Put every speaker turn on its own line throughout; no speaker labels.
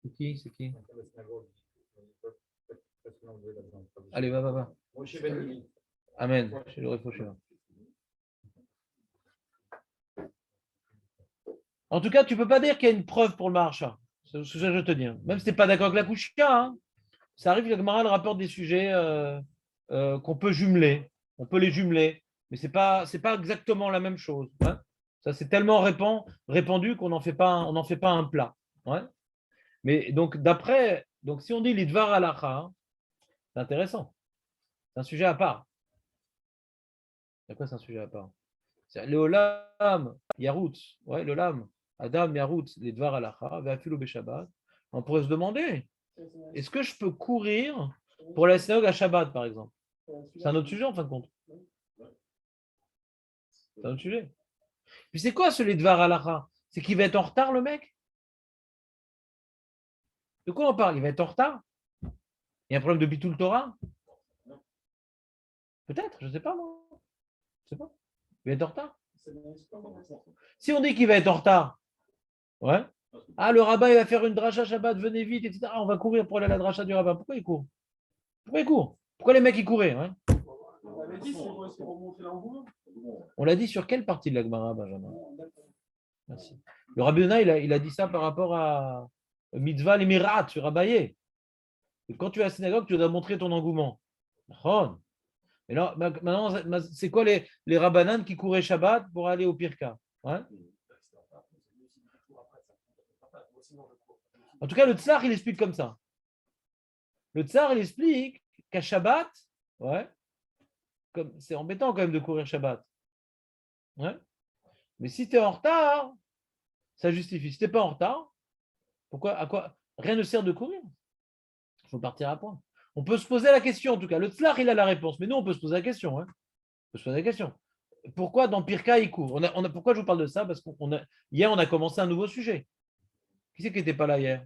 C'est qui? C'est qui? Allez, va. Amen. Je le réfléchir. En tout cas, tu ne peux pas dire qu'il y a une preuve pour le Maharsha. C'est ce que je veux te dire. Même si tu n'es pas d'accord avec la Kouchia, hein, ça arrive que la Gemara rapporte des sujets qu'on peut jumeler. On peut les jumeler, mais ce n'est pas exactement la même chose. Hein. Ça, c'est tellement répandu qu'on n'en fait pas un plat. Ouais. Mais donc, si on dit l'idvar halacha, hein, c'est intéressant. C'est un sujet à part. C'est quoi, c'est un sujet à part? C'est le olam yarutz. Ouais, le olam. Adam yarutz, l'idvar halacha, ve'afilu beshabbat. On pourrait se demander, est-ce que je peux courir pour la synagogue à Shabbat, par exemple? C'est un autre sujet, en fin de compte. C'est un autre sujet. Puis c'est quoi ce l'idvar halacha? C'est qu'il va être en retard, le mec? De quoi on parle? Il va être en retard? Il y a un problème de bitul Torah? Peut-être, je ne sais pas, moi. Je sais pas. Il va être en retard. Si on dit qu'il va être en retard, ouais. Ah, le rabbin, il va faire une dracha Shabbat, venez vite, etc. On va courir pour aller à la dracha du rabbin. Pourquoi il court? Pourquoi il court? Pourquoi les mecs, ils couraient? Ouais. On l'a dit sur quelle partie de la Gemara, Benjamin? Merci. Le Rabbi Yonah, il a dit ça par rapport à Mitzvah l'Emirat sur Abaye. Quand tu es à la synagogue, tu dois montrer ton engouement. Mais là, maintenant, c'est quoi les rabbananes qui couraient Shabbat pour aller au Pirka? Ouais. En tout cas, le Tsar, il explique comme ça. Le Tsar, il explique qu'à Shabbat, ouais, c'est embêtant quand même de courir Shabbat. Ouais. Mais si tu es en retard, ça justifie. Si tu n'es pas en retard, à quoi? Rien ne sert de courir. Il faut partir à point. On peut se poser la question, en tout cas. Le Tzlach, il a la réponse. Mais nous, on peut se poser la question. Hein. On peut se poser la question. Pourquoi dans Pirka, il court? Pourquoi je vous parle de ça? Parce qu'hier, on a commencé un nouveau sujet. Qui c'est qui n'était pas là hier?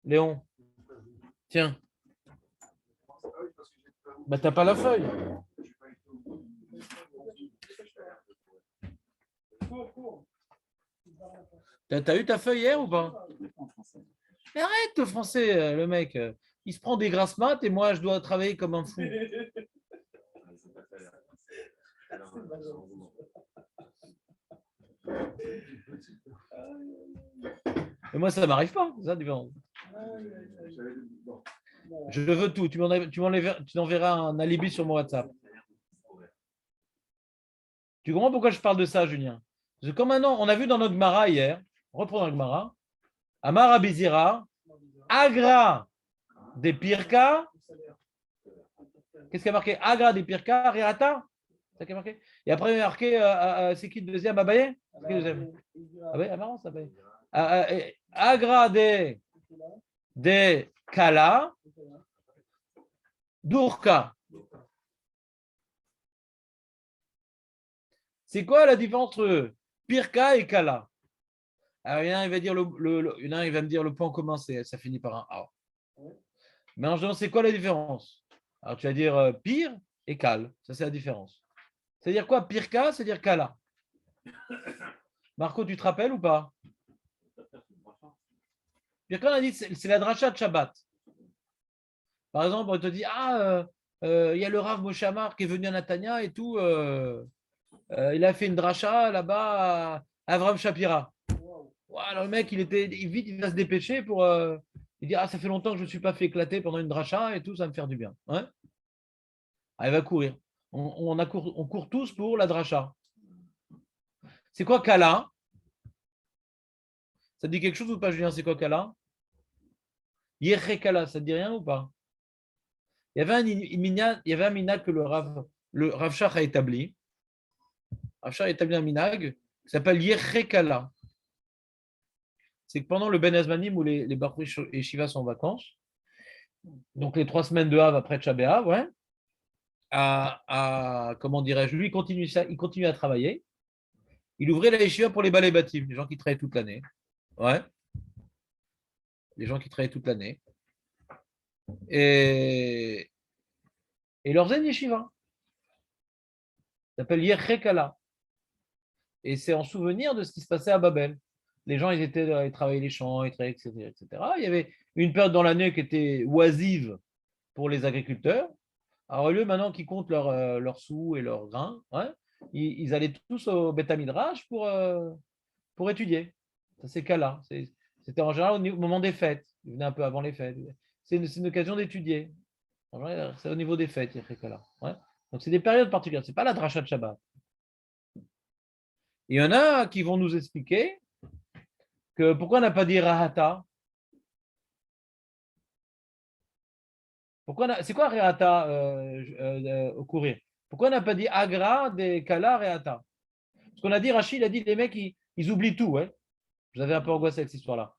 Léon. Tiens. Bah, t'as pas la feuille. T'as eu ta feuille hier ou pas? Mais arrête le français, le mec. Il se prend des grasses maths et moi, je dois travailler comme un fou. Et moi, ça ne m'arrive pas. Ça, je veux tout. Tu m'enverras un alibi sur mon WhatsApp. Tu comprends pourquoi je parle de ça, Julien? Parce que comme maintenant, on a vu dans notre Gemara hier, reprenons notre Gemara, Amar Abizira, Agra des Pirka. Qu'est-ce qui a marqué? Agra des Pirka, Rirata. C'est ça qui a marqué. Et après, il y a marqué, c'est qui le deuxième? Abaye? C'est qui le deuxième? Abaye, marrant, ça Abaye. Agra des Kala, Durka. C'est quoi la différence entre Pirka et Kala? Alors, il y en a un, il va dire il va me dire le point commun, ça finit par un A. Mais en général, c'est quoi la différence? Alors, tu vas dire pire et Kal. Ça, c'est la différence. C'est-à-dire quoi? Pirka, c'est-à-dire Kala. Marco, tu te rappelles ou pas? Pirka, on a dit, c'est la dracha de Shabbat. Par exemple, on te dit, il y a le Rav Moshe Amar qui est venu à Natania et tout. Il a fait une dracha là-bas à Avram Shapira. Alors le mec, il va se dépêcher pour. Il dit, ça fait longtemps que je ne me suis pas fait éclater pendant une dracha et tout, ça va me faire du bien. Ouais. Il va courir. On court tous pour la dracha. C'est quoi Kala? Ça te dit quelque chose ou pas, Julien? C'est quoi Kala? Yerche Kala, ça te dit rien ou pas? Il y avait un minag que le Rav Shach a établi. Rav Shach a établi un minag qui s'appelle Yerche Kala. C'est que pendant le Ben Azmanim où les Baruch et Shiva sont en vacances, donc les 3 semaines de Av après Tchabéa, ouais, comment dirais-je, lui, il continue à travailler. Il ouvrait la yeshiva pour les balais bâtim, les gens qui travaillent toute l'année. Ouais. Les gens qui travaillent toute l'année. Et leur zen yeshiva. Ça s'appelle Yerchekala. Et c'est en souvenir de ce qui se passait à Babel. les gens, ils travaillaient les champs, etc., etc. Il y avait une période dans l'année qui était oisive pour les agriculteurs. Alors, au lieu maintenant qu'ils comptent leurs sous et leurs grains, ouais, ils allaient tous au Beth Midrash pour étudier. C'est ces cas-là. C'était en général au moment des fêtes. Ils venaient un peu avant les fêtes. C'est une occasion d'étudier. En général, c'est au niveau des fêtes, il y a ces cas-là. Ouais. Donc, c'est des périodes particulières. Ce n'est pas la dracha de Shabbat. Il y en a qui vont nous expliquer que pourquoi on n'a pas dit Rahata. C'est quoi Rahata au courir? Pourquoi on n'a pas dit Agra des Kala Rahata? Parce qu'on a dit, Rachid a dit, les mecs, ils oublient tout. Ouais. Vous avez un peu angoissé avec cette histoire-là.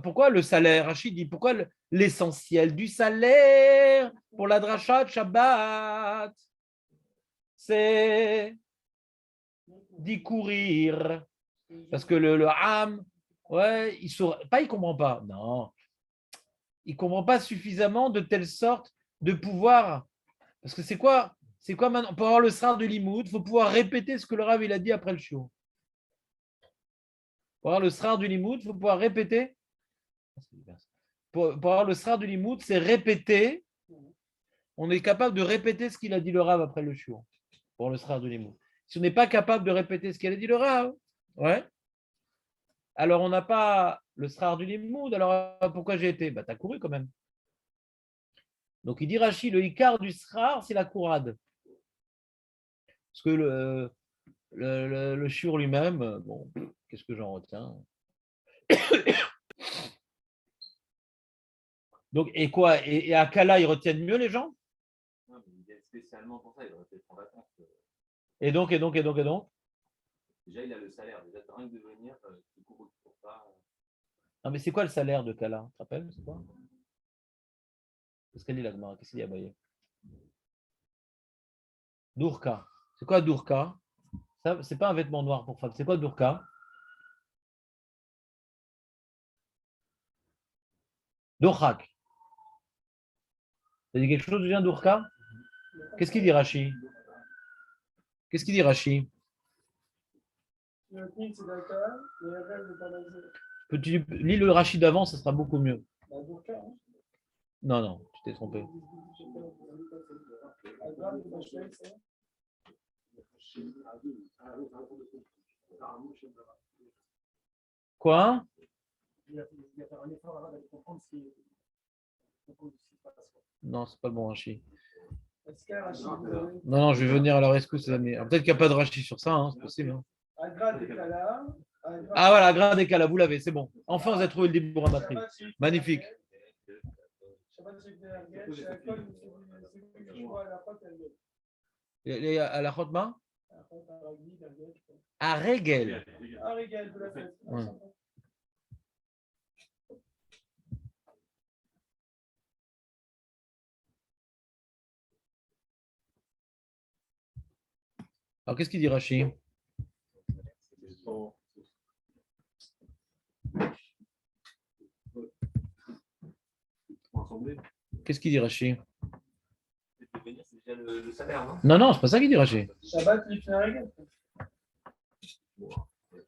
Pourquoi le salaire? Rachid dit, pourquoi l'essentiel du salaire pour la dracha de Shabbat, c'est d'y courir. Parce que le Ham, ouais, il ne comprend pas. Non, il ne comprend pas suffisamment de telle sorte de pouvoir. Parce que c'est quoi maintenant? Pour avoir le srar de Limoud, il faut pouvoir répéter ce que le Rav il a dit après le shiur. Pour avoir le srar du Limoud, il faut pouvoir répéter. Pour avoir le srar du Limoud, c'est répéter. On est capable de répéter ce qu'il a dit le Rav après le shiur. Pour le srar du Limoud. Si on n'est pas capable de répéter ce qu'il a dit le Rav, ouais, alors on n'a pas le srar du Limoud. Alors pourquoi j'ai été? Bah, tu as couru quand même. Donc il dit Rashi, le Icar du srar, c'est la courade. Parce que le shiur lui-même, bon, qu'est-ce que j'en retiens? Donc, et quoi? Et à Kala, ils retiennent mieux les gens?
Non, mais il vient spécialement pour ça, il aurait peut-être en vacances.
Et donc
Déjà, il a le salaire. Déjà, rien que de venir, tu cours pour pas.
Non, mais c'est quoi le salaire de Kala? Tu te rappelles? C'est quoi? Qu'est-ce qu'elle dit là, Gmara? Qu'est-ce qu'il dit à Baye? Dourka. C'est quoi Dourka? Ça, c'est pas un vêtement noir pour femme. C'est quoi Dourka? Dourhak. Ça dit quelque chose, Julien, Dourka? Qu'est-ce qu'il dit Rashi? Qu'est-ce qu'il dit Rashi? Tu lis le Rashi d'avant, ça sera beaucoup mieux. Non, non, tu t'es trompé. Quoi? Non, c'est pas le bon Rashi. Non, non, je vais venir à la rescousse, les amis. Peut-être qu'il n'y a pas de Rashi sur ça, hein, c'est possible. Hein. Ah voilà, Agra des Kala, vous l'avez, c'est bon. Enfin, vous avez trouvé le Dibour à batterie. Magnifique. À la Chotma? À Régel. Ouais. Alors, qu'est-ce qu'il dit Rashi? Qu'est-ce qu'il dit Rashi? Non, non, c'est pas ça qu'il dit Rashi.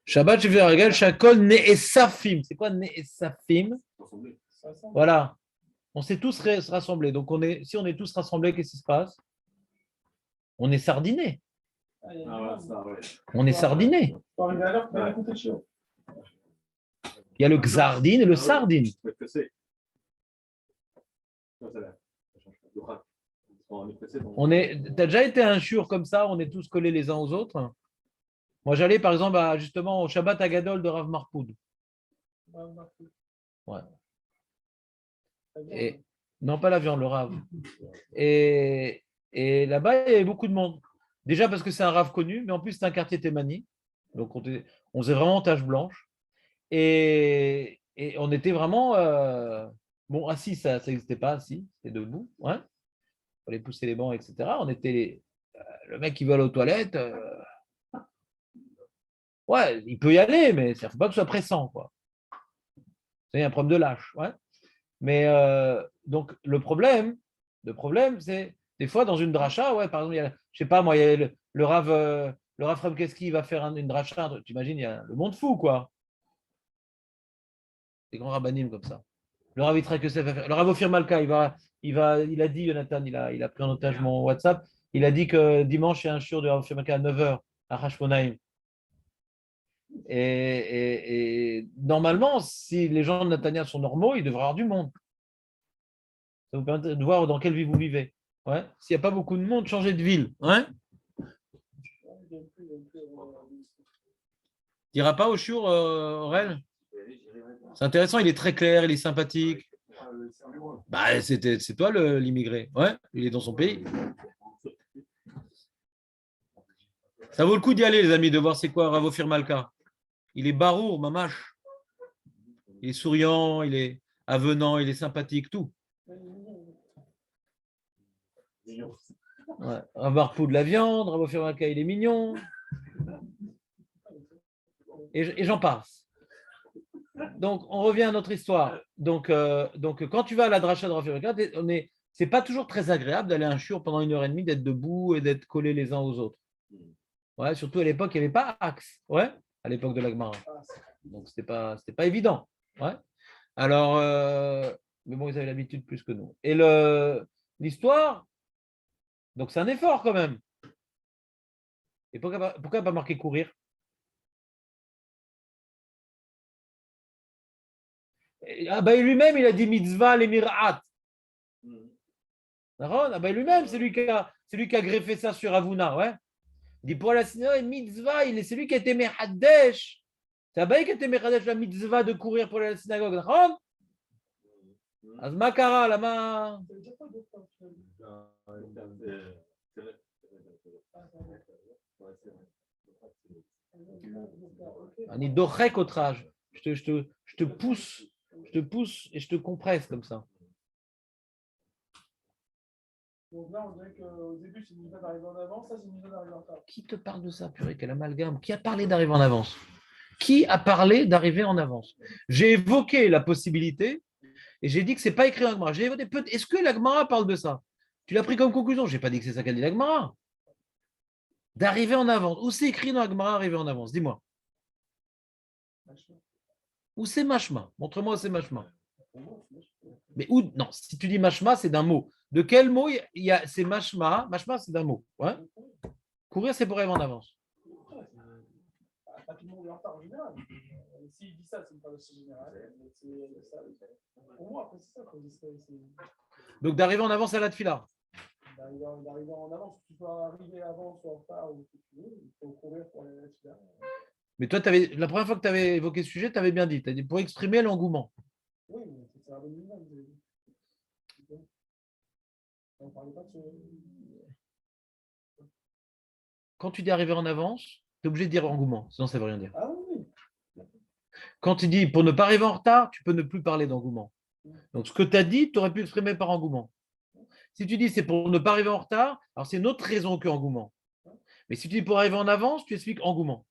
Shabbat, je vais regarder Shakol Ne'esafim. C'est quoi Ne'esafim? Voilà. On s'est tous rassemblés. Donc, si on est tous rassemblés, qu'est-ce qui se passe? On est sardinés. On est sardinés. Il y a le Xardine et le Sardine. T'as déjà été à un shiur comme ça, on est tous collés les uns aux autres? Moi, j'allais par exemple justement au Shabbat Agadol de Rav Marpoud. Ouais. Et, non, pas la viande, le Rav. Et là-bas, il y avait beaucoup de monde. Déjà parce que c'est un Rav connu, mais en plus, c'est un quartier Thémani. Donc, on faisait vraiment tache blanche. Et on était vraiment. Bon, assis, ça n'existait pas, assis, c'était debout. Ouais. Il fallait pousser les bancs, etc. On était. Le mec qui veut aller aux toilettes. Ouais, il peut y aller, mais il ne faut pas que ce soit pressant, quoi. C'est un problème de lâche. Ouais. Mais donc, le problème, c'est des fois dans une dracha, ouais, par exemple, je ne sais pas, moi, il y a le Rav Fremkeski va faire une dracha, tu imagines, il y a le monde fou, quoi. des grands rabbinim comme ça. Le Rav Yitzhak Yosef, le Rav Ophir Malka, il a dit, Jonathan, il a pris en otage mon WhatsApp, il a dit que dimanche, il y a un shiur de Rav Ophir Malka à 9h à Hashmonaïm. Et normalement, si les gens de Natania sont normaux, il devrait y avoir du monde. Ça vous permet de voir dans quelle vie vous vivez. Ouais. S'il n'y a pas beaucoup de monde, changez de ville. Ouais. Tu n'iras pas au shiur, Aurel? C'est intéressant, il est très clair, il est sympathique. Bah, c'est toi l'immigré. Ouais, il est dans son pays. Ça vaut le coup d'y aller, les amis, de voir c'est quoi Rav Ophir Malka. Il est barour, mamache. Il est souriant, il est avenant, il est sympathique, tout. Ouais. Rav Barpou de la viande, Rav Ophir Malka, il est mignon. Et j'en passe. Donc, on revient à notre histoire. Donc quand tu vas à la dracha de Rav Ophir Malka, c'est pas toujours très agréable d'aller à un shiur pendant 1h30, d'être debout et d'être collés les uns aux autres. Ouais, surtout à l'époque, il n'y avait pas Axe. Ouais, à l'époque de la Gemara. Donc, c'était pas évident. Ouais. Alors, mais bon, ils avaient l'habitude plus que nous. Et l'histoire, donc c'est un effort quand même. Et pourquoi pas marquer courir? Lui-même, il a dit mitzvah les mirat. Lui-même, c'est lui qui a greffé ça sur Avuna. Ouais. Il dit pour la synagogue, mitzvah, c'est lui qui a été mehadesh. C'est Abaye qui a été mehadesh la mitzvah de courir pour la synagogue. D'accord? Az makara, lama. Ani dochek outrage. Je te pousse et je te compresse comme ça.
Donc là, on dirait qu'au début, c'est une méthode d'arriver en avance, ça, c'est une méthode d'arriver en retard.
Qui te parle de ça, purée, quel amalgame? Qui a parlé d'arriver en avance? Qui a parlé d'arriver en avance? J'ai évoqué la possibilité et j'ai dit que ce n'est pas écrit dans la Gemara. Est-ce que la Gemara parle de ça? Tu l'as pris comme conclusion. Je n'ai pas dit que c'est ça qu'a dit la Gemara. D'arriver en avance. Où c'est écrit dans la Gemara arriver en avance? Dis-moi. Où c'est mashma? Montre-moi où c'est mashma. Mais où? Non, si tu dis mashma, c'est d'un mot. De quel mot c'est mashma? Mashma, c'est d'un mot. Ouais. Courir, c'est pour arriver en avance.
Pas tout le monde est en retard en général. S'il dit ça, c'est pas aussi général. Pour moi, après, c'est ça.
Donc d'arriver en avance à la tefila.
D'arriver en avance, tu peux arriver avant, soit en retard, ou ce que tu veux, il faut courir pour aller à la tefila.
Mais toi, la première fois que tu avais évoqué ce sujet, tu avais bien dit. Tu as dit pour exprimer l'engouement.
Oui, mais c'est un bon minimum. On ne parlait pas de ce.
Quand tu dis arriver en avance, tu es obligé de dire engouement, sinon ça ne veut rien dire.
Ah oui.
Quand tu dis pour ne pas arriver en retard, tu peux ne plus parler d'engouement. Donc ce que tu as dit, tu aurais pu exprimer par engouement. Si tu dis c'est pour ne pas arriver en retard, alors c'est une autre raison que engouement. Mais si tu dis pour arriver en avance, tu expliques engouement.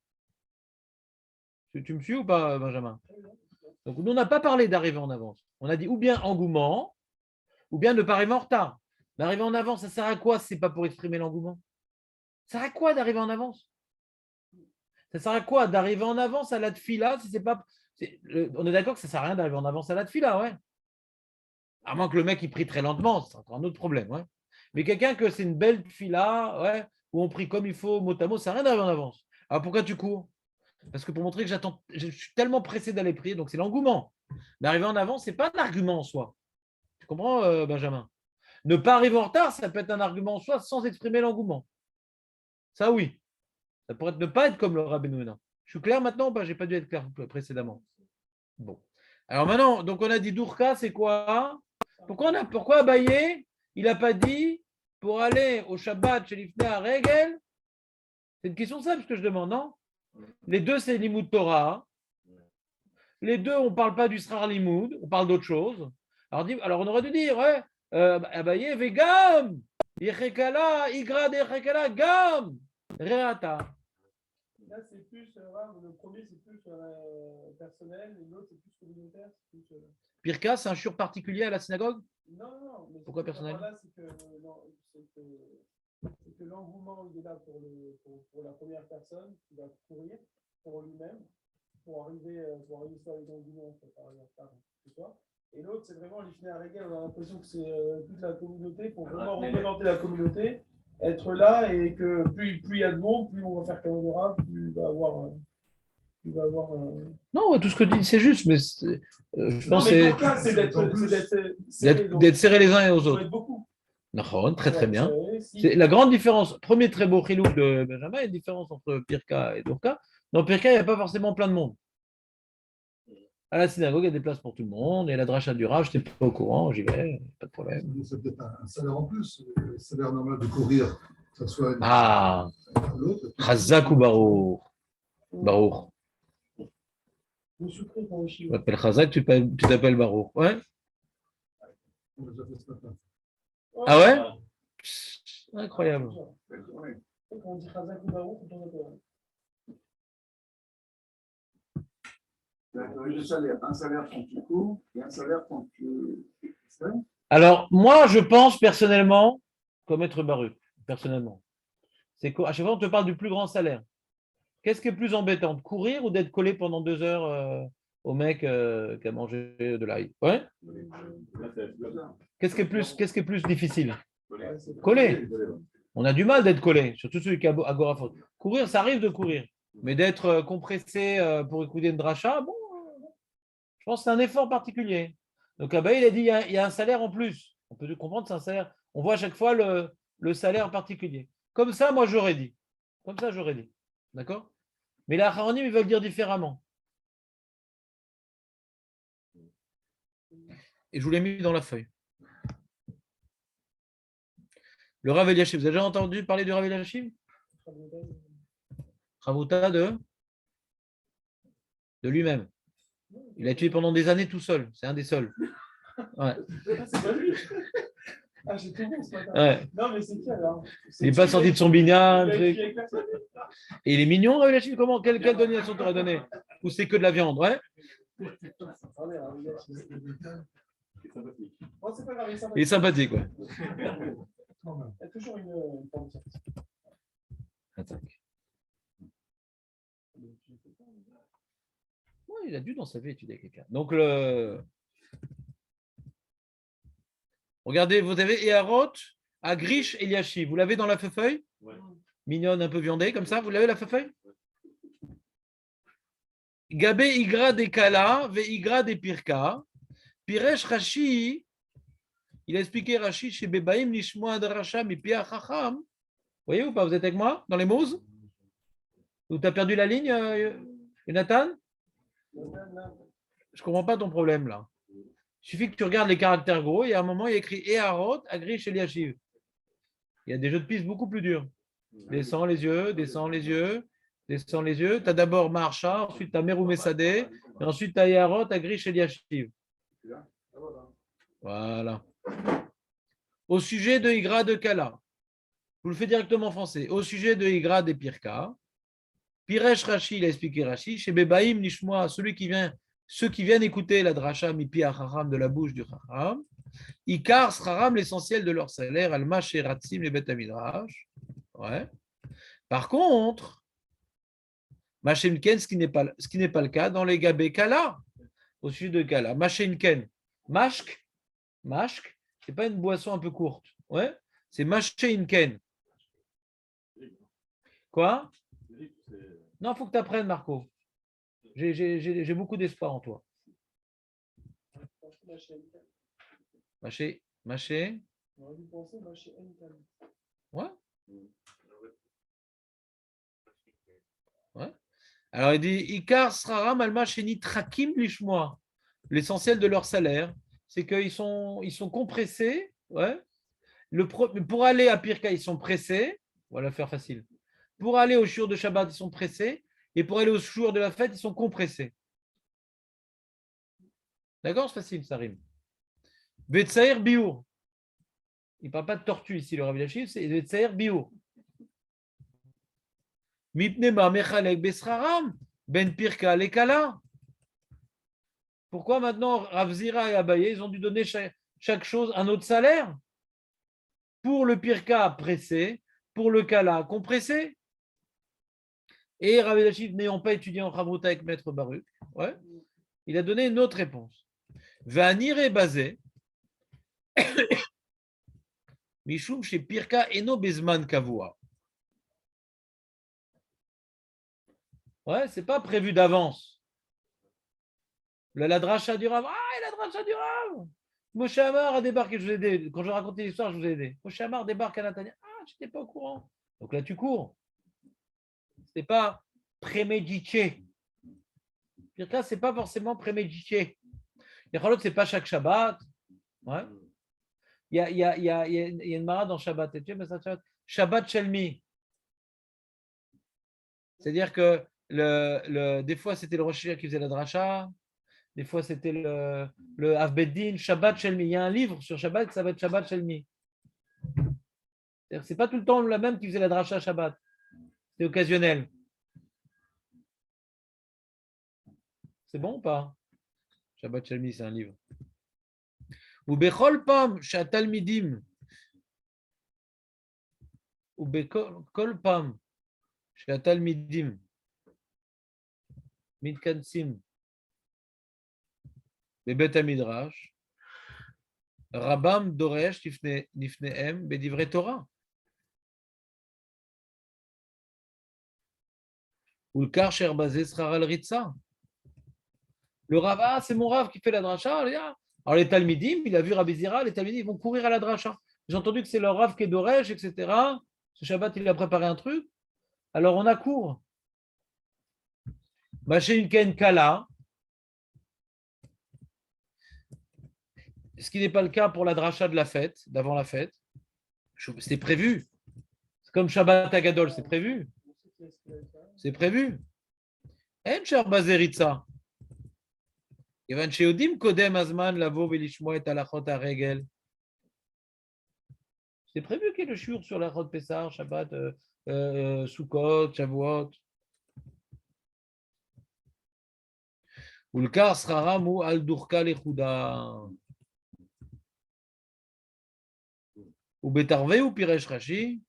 Tu me suis ou pas, Benjamin? Donc nous, on n'a pas parlé d'arriver en avance. On a dit ou bien engouement, ou bien ne pas arriver en retard. Mais arriver en avance, ça sert à quoi si ce n'est pas pour exprimer l'engouement? Ça sert à quoi d'arriver en avance? Ça sert à quoi d'arriver en avance à la tefila si c'est pas. On est d'accord que ça ne sert à rien d'arriver en avance à la tefila, ouais. À moins que le mec il prie très lentement, c'est encore un autre problème, ouais. Mais quelqu'un que c'est une belle tefila, ouais, où on prie comme il faut, mot à mot, ça sert à rien d'arriver en avance. Alors pourquoi tu cours? Parce que pour montrer que je suis tellement pressé d'aller prier, donc c'est l'engouement. D'arriver en avance, ce n'est pas un argument en soi. Tu comprends, Benjamin? Ne pas arriver en retard, ça peut être un argument en soi sans exprimer l'engouement. Ça, oui. Ça pourrait ne pas être comme le Rabbi Nouna. Je suis clair maintenant ou pas? Je n'ai pas dû être clair précédemment. Bon. Alors maintenant, donc on a dit Dourka, c'est quoi? Pourquoi Abaye, il n'a pas dit pour aller au Shabbat chez l'Ifnei à Regel? C'est une question simple que je demande, non? Les deux, c'est Limoud Torah. Les deux, on ne parle pas du Srar Limoud, on parle d'autre chose. Alors on aurait dû dire, ouais, Abaye, Vegam, Yechekala, Igrad Yechekala, Gam, Reata.
Là, c'est plus, le premier, c'est plus personnel, et l'autre, c'est plus communautaire.
Pirka, c'est un shiur particulier à la synagogue?
Non. Mais
pourquoi personnel?
Là, c'est que l'engouement, il est là pour la première personne qui va courir pour lui-même. pour arriver sur les Gambino, en fait, par exemple, c'est ça. Et l'autre, c'est vraiment l'Ifné Aréguel, on a l'impression que c'est toute la communauté, pour vraiment représenter la communauté, être là, et que plus il y a de monde, plus on va faire Kamodora, plus il va avoir.
Non, tout ce que tu dis, c'est juste, mais je
Non,
pense
mais
que
ton cas, c'est
d'être serrés les uns et aux
ça va
autres.
être beaucoup.
Non, très très
Ouais,
bien.
si.
C'est la grande différence. Premier très beau chilou de Benjamin, il y a une différence entre Pirka et Dourka. Dans Pirka, il n'y a pas forcément plein de monde. À la synagogue, il y a des places pour tout le monde. Et la dracha du Rav, je n'étais pas au courant, j'y vais, pas de problème.
C'est peut-être un salaire en plus, le salaire normal de courir, que ce soit
Ah,
l'autre.
Chazak ou Barour. Barour.
Le sucré pour le
Tu
chili.
m'appelles Chazak, tu t'appelles Barour. Ouais.
On l'a déjà fait ce matin.
Ah ouais? Incroyable.
Quand on dit Khazak ou Barouk, on entend.
Deux salaires, un salaire quand tu cours et un salaire quand tu.
Alors, moi, je pense personnellement, comme être Baruch, personnellement, c'est qu'à chaque fois, on te parle du plus grand salaire. Qu'est-ce qui est plus embêtant, de courir ou d'être collé pendant 2 heures au mec qui a mangé de l'ail? Ouais. Qu'est-ce qui est plus difficile? Coller. On a du mal d'être collé, surtout celui qui a agoraphobe. Courir, ça arrive de courir. Mais d'être compressé pour écouter une dracha, bon, je pense que c'est un effort particulier. Donc là-bas, il a dit il y a un salaire en plus. On peut comprendre que c'est un salaire. On voit à chaque fois le salaire particulier. Comme ça, moi, j'aurais dit. Comme ça, j'aurais dit. D'accord? Mais la Haronim, ils veulent dire différemment. Et je vous l'ai mis dans la feuille. Le Rav Eliashiv. Vous avez déjà entendu parler du Rav Eliashiv? Ravuta de lui-même. Il a tué pendant des années tout seul. C'est un des seuls. Ouais.
C'est pas lui. Ah, j'ai tout bon ce matin.
Ouais.
Non, mais c'est qui alors?
Il n'est pas sorti de son binyan.
Il a
truc.
écrit avec personne.
Et il est mignon, Rav Eliashiv. Comment? Quelle donation tu aurais donné? Ou c'est que de la viande? Ouais.
Attendez, alors, il oh, c'est pas grave,
Il est sympathique, ouais.
Il y a toujours une forme de service.
Attaque. Ouais, il a dû dans sa vie étudier quelqu'un. Donc, regardez, vous avez Eharot, Agrish, Eliachiv. Vous l'avez dans la feuille?
Ouais.
Mignonne, un peu viandée, comme ça. Vous l'avez la feuille? Gabé Igra des Kala, Ve Igra des Pirka. Piresh Rashi, il a expliqué Rashi chez Bebaim Nishmoa Adrasham et Pia Chacham. Vous voyez ou pas? Vous êtes avec moi dans les Moses? Ou tu as perdu la ligne, Jonathan? Je ne comprends pas ton problème là. Il suffit que tu regardes les caractères gros et à un moment il y a écrit Eharot, Agrish, Eliachiv. Il y a des jeux de pistes beaucoup plus durs. Descends les yeux, descends les yeux, descends les yeux. Tu as d'abord Marcha, ensuite tu as Merou Messadeh, et ensuite tu as Eharot, Agrish, Eliachiv. Voilà. Au sujet de Igra de Kala, je vous le fais directement en français. Au sujet de Igra des Pirka, Piresh Rashi, il a expliqué Rashi, chez Bebaim Nishmoa, ceux qui viennent écouter la dracha mipi Haram de la bouche du Haram, Ikar Sraram, l'essentiel de leur salaire, Alma Sheratzim, les Beth Midrash. Ouais. Par contre, Machenken, ce qui n'est pas le cas dans les Gabé Kala, au sujet de Kala. Machenken, Mashk, c'est pas une boisson un peu courte. Ouais, c'est Machenken. Quoi? Non, il faut que tu apprennes, Marco. J'ai beaucoup d'espoir en toi. Mâcher. Ouais. Ouais. Alors il dit Ikar Sraram Alma Sheni Trakim Lishmoa. L'essentiel de leur salaire, c'est qu'ils sont compressés. Ouais. Pour aller à Pirka, ils sont pressés. Voilà, faire facile. Pour aller au jour de Shabbat, ils sont pressés. Et pour aller au jour de la fête, ils sont compressés. D'accord? C'est facile, ça rime. Vetsaer Biour. Il ne parle pas de tortue ici, le Rav Eliashiv, c'est Vetsaer Biour. Mipnema Mechalek Besraram, Ben Pirka Lekala. Pourquoi maintenant Rav Zira et Abaye, ils ont dû donner chaque chose un autre salaire? Pour le Pirka pressé, pour le Kala compressé. Et Rabbi Eliezer, n'ayant pas étudié en Chavruta avec Maître Baruch, ouais, il a donné une autre réponse. Vanire basé, Mishum chez Pirka Eno Bezman Kavua. Ouais, c'est pas prévu d'avance. La dracha du Rav. Ah, la dracha du Rav. Moshe Amar a débarqué, je vous ai aidé. Quand je racontais l'histoire, je vous ai aidé. Moshe Amar débarque à Natania. Ah, je n'étais pas au courant. Donc là, tu cours. C'est pas prémédité. Pirka, c'est pas forcément prémédité. Yachalot, c'est pas chaque Shabbat. Ouais. Il y a une marade dans Shabbat. Et tu sais, Shabbat Shelmi. C'est-à-dire que des fois, c'était le Rosh Hashanah qui faisait la dracha. Des fois, c'était le Avbeddin, Shabbat Shelmi. Il y a un livre sur Shabbat qui s'appelle Shabbat Shelmi. C'est pas tout le temps la même qui faisait la dracha Shabbat. C'est occasionnel. C'est bon ou pas? Shabbat Shelmi, c'est un livre. Ou Bechol Pam, Shatalmidim. Ou Bechol Pam, Shatalmidim. Midkansim. Bebet Midrash. Rabam Doresh Nifneem Bedivre Torah. Ou le Karcher Bazé Sraral Ritza. Le Rav, c'est mon Rav qui fait la dracha. Alors les Talmidim, il a vu Rabbi Zira, les Talmidim, ils vont courir à la dracha. J'ai entendu que c'est leur Rav qui est d'Oresh, etc. Ce Shabbat, il a préparé un truc. Alors on accourt. Chez une Ken Kala, ce qui n'est pas le cas pour la dracha de la fête, d'avant la fête. C'est prévu. C'est comme Shabbat Agadol, c'est prévu. C'est prévu. En cher Bazeritza. כיוון שיודעים קודם הזמן לבוא ולשמוע את הלכות הרגל. C'est prévu qu'il y ait le shiur sur la Chod Pessah, Shabbat, Sukkot, Shavuot. ולקר שכרם הוא על דוחקה לחודה. ובתרווה הוא פירש רש"י,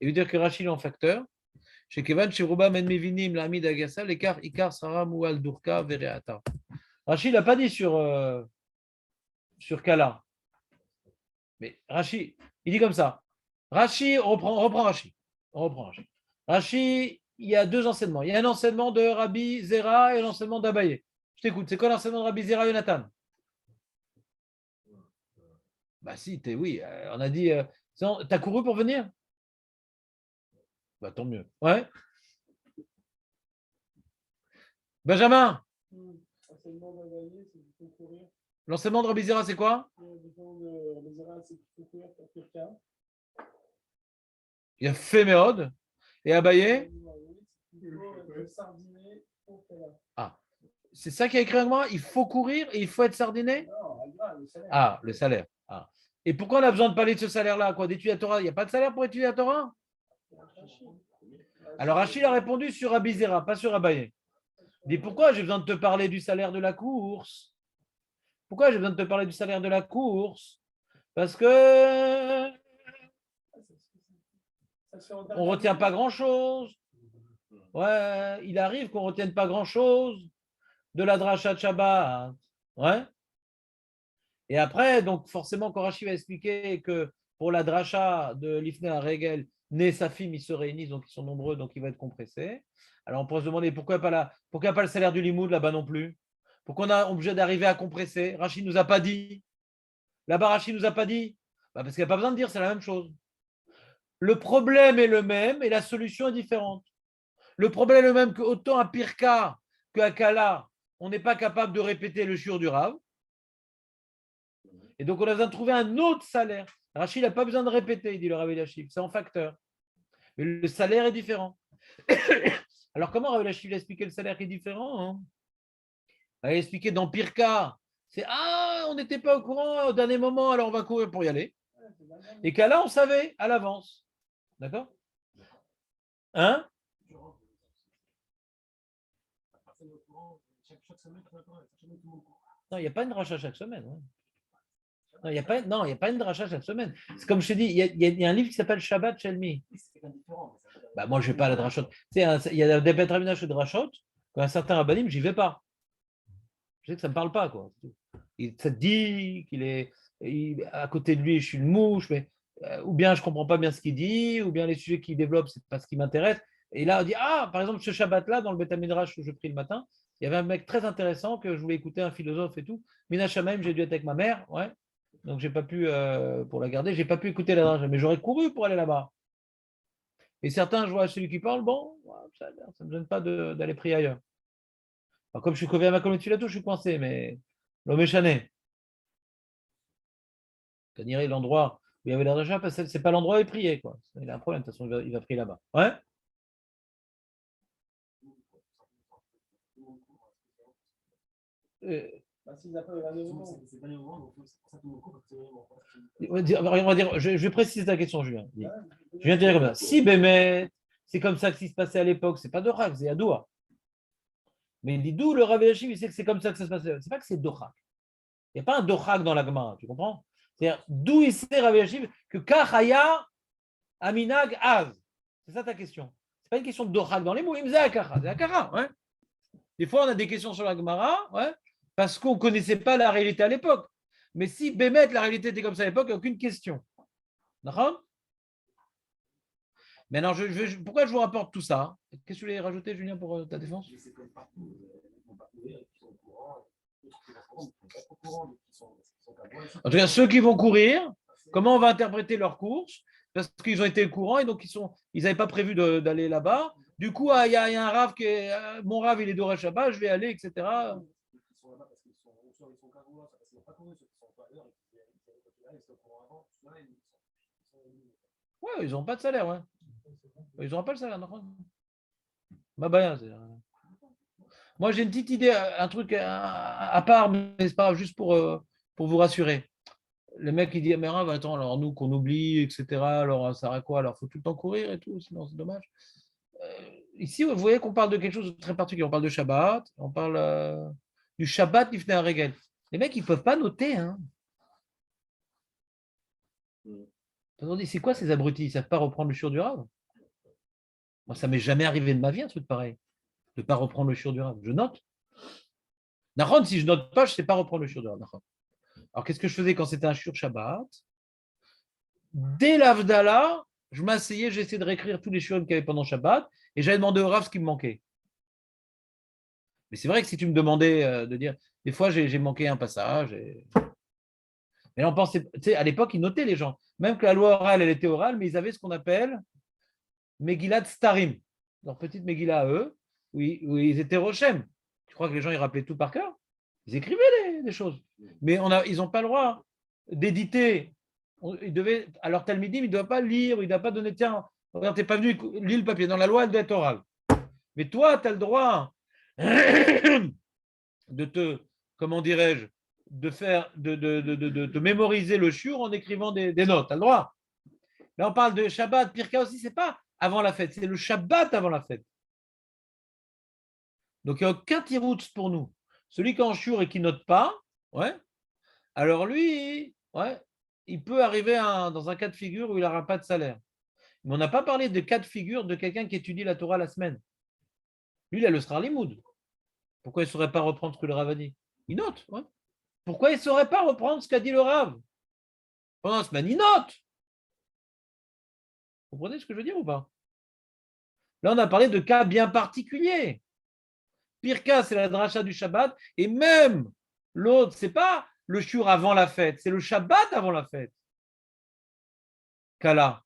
il veut dire que Rachid est en facteur, שכיוון שרובם אין מבינים להעמיד הגסה, לכך עיקר שכרם הוא על דוחקה ורעתה. Rachid n'a pas dit sur Kala. Mais Rachid, il dit comme ça. Rachid, on reprend Rachid. Rachid, il y a deux enseignements. Il y a un enseignement de Rabbi Zera et un enseignement d'Abaye. Je t'écoute. C'est quoi l'enseignement de Rabbi Zera et Jonathan? Bah si, oui. On a dit, t'as couru pour venir? Bah tant mieux. Ouais. Benjamin. L'enseignement de Rabbi Zera, c'est quoi? Il a fait Méod. Et Abaye? Ah, c'est ça qui a écrit avec moi? Il faut courir et il faut être sardiné? Ah, le salaire. Ah. Et pourquoi on a besoin de parler de ce salaire-là? D'étudier la Torah? Il n'y a pas de salaire pour étudier la Torah? Alors Rachid a répondu sur Rabbi Zera, pas sur Abaye. Il dit pourquoi j'ai besoin de te parler du salaire de la course? Pourquoi j'ai besoin de te parler du salaire de la course? Parce que on ne retient pas grand-chose. Ouais, il arrive qu'on ne retienne pas grand-chose de la dracha de Shabbat. Ouais. Et après, donc forcément, quand Rachid va expliquer que pour la dracha de l'Ifnei HaRegel, né sa fille, ils se réunissent, donc ils sont nombreux, donc il va être compressé. Alors on peut se demander pourquoi pas le salaire du limoud là-bas non plus? Pourquoi on est obligé d'arriver à compresser? Rachid ne nous a pas dit. Là-bas, Rachid ne nous a pas dit. Parce qu'il n'y a pas besoin de dire, c'est la même chose. Le problème est le même et la solution est différente. Le problème est le même qu'autant à Pirka qu'à Kala, on n'est pas capable de répéter le shiur du Rav. Et donc, on a besoin de trouver un autre salaire. Rachid n'a pas besoin de répéter, il dit le Rav Eliashiv, c'est en facteur. Mais le salaire est différent. Alors, comment Rav Eliashiv a expliqué le salaire qui est différent? Il a expliqué dans Pirka, c'est on n'était pas au courant au dernier moment, alors on va courir pour y aller. Et qu'à là, on savait à l'avance. D'accord? Hein? Non, il n'y a pas une rachat chaque semaine. Ouais. Non, il n'y a pas, non, il y a pas une dracha chaque semaine. C'est comme je t'ai dit, il y a un livre qui s'appelle Shabbat Shelmi. Bah, moi, je ne vais pas à la drachot. Tu sais, il y a des bêtes rabbinages de drachot. Quand un certain rabbinim, j'y vais pas. Je sais que ça ne me parle pas, quoi. Ça te dit qu'il est à côté de lui, je suis une mouche, mais ou bien je ne comprends pas bien ce qu'il dit, ou bien les sujets qu'il développe, ce n'est pas ce qui m'intéresse. Et là, on dit, ah, par exemple, ce Shabbat-là, dans le Beth Midrash où je prie le matin, il y avait un mec très intéressant que je voulais écouter, un philosophe et tout. Mina Shamaim, j'ai dû être avec ma mère, ouais. Donc, j'ai pas pu, pour la garder, j'ai pas pu écouter la drache, mais j'aurais couru pour aller là-bas. Et certains, je vois celui qui parle, bon, ça ne me gêne pas d'aller prier ailleurs. Alors, comme je suis convié à ma communauté, je suis coincé, mais l'homme est chané. Quand il irait l'endroit où il y avait la dracha, parce que c'est pas l'endroit où il priait, quoi. Il a un problème, de toute façon, il va prier là-bas. Ouais.
S'ils appellent à
On va dire, je vais préciser ta question, Julien. Je viens de dire comme ça. Si Bémet, c'est comme ça que se passait à l'époque, c'est pas Dorak, c'est Adoua. Mais il dit d'où le Rav Elachiv, il sait que c'est comme ça que ça se passait. C'est pas que c'est Dorak. Il n'y a pas un Dorak dans la Gemara, tu comprends? C'est-à-dire, d'où il sait Rav Elachiv que Kachaya Aminag Az. C'est ça ta question. C'est pas une question de Dorak dans les mots, il me dit Akara. C'est Akara, ouais. Des fois, on a des questions sur la Gemara, ouais, parce qu'on ne connaissait pas la réalité à l'époque. Mais si Bémet, la réalité était comme ça à l'époque, il n'y a aucune question. D'accord? Maintenant, pourquoi je vous rapporte tout ça? Qu'est-ce que tu voulais rajouter, Julien, pour ta défense? En tout cas, ceux qui vont courir, comment on va interpréter leur course? Parce qu'ils ont été au courant et donc ils n'avaient pas prévu d'aller là-bas. Du coup, il y a un rave qui est, mon rave, il est d'Ora Shabbat, je vais aller, etc. Ouais, ils n'ont pas de salaire, ouais. Ils n'auront pas le salaire, non? Bah, moi, j'ai une petite idée, un truc à part, mais c'est pas grave, juste pour vous rassurer. Le mec, il dit, mais attends, alors nous, qu'on oublie, etc., alors ça sert à quoi? Alors, il faut tout le temps courir et tout, sinon c'est dommage. Ici, vous voyez qu'on parle de quelque chose de très particulier. On parle de Shabbat, on parle du Shabbat Lifnei Haregel. Les mecs, ils ne peuvent pas noter. Hein. On dit, c'est quoi ces abrutis? Ils ne savent pas reprendre le shiur du Rav? Moi, ça ne m'est jamais arrivé de ma vie, un truc pareil. De ne pas reprendre le shiur du Rav. Je note. Nahon, si je note pas, je ne sais pas reprendre le shiur du Rav. Alors, qu'est-ce que je faisais quand c'était un shiur Shabbat? Dès l'Avdallah, je m'asseyais, j'essayais de réécrire tous les shiurim qu'il y avait pendant Shabbat et j'avais demandé au Rav ce qui me manquait. Mais c'est vrai que si tu me demandais de dire, des fois j'ai manqué un passage. Mais là, on pensait, tu sais, à l'époque, ils notaient les gens. Même que la loi orale, elle était orale, mais ils avaient ce qu'on appelle Megillat Starim, leur petite Megillah à eux, où ils étaient Rochem. Tu crois que les gens, ils rappelaient tout par cœur? Ils écrivaient des choses. Mais ils n'ont pas le droit d'éditer. Ils devaient, alors Talmidim, ils ne doivent pas lire, ils ne doivent pas donner, tiens, regarde, tu n'es pas venu lire le papier. Dans la loi, elle doit être orale. Mais toi, tu as le droit de te, comment dirais-je, de te mémoriser le shiur en écrivant des notes. Tu as le droit. Là, on parle de Shabbat, Pirka aussi, ce n'est pas avant la fête, c'est le Shabbat avant la fête. Donc, il n'y a aucun tirout pour nous. Celui qui est en shiur et qui ne note pas, ouais, alors lui, ouais, il peut arriver dans un cas de figure où il n'aura pas de salaire. Mais on n'a pas parlé de cas de figure de quelqu'un qui étudie la Torah la semaine. Lui, il a le Srar Limoud. Pourquoi il ne saurait pas reprendre ce que le Rav a dit? Il note. Ouais. Pourquoi il ne saurait pas reprendre ce qu'a dit le Rav? Pendant la semaine, il note. Vous comprenez ce que je veux dire ou pas? Là, on a parlé de cas bien particuliers. Pire cas, c'est la dracha du Shabbat. Et même l'autre, ce n'est pas le shiur avant la fête, c'est le Shabbat avant la fête. Kala.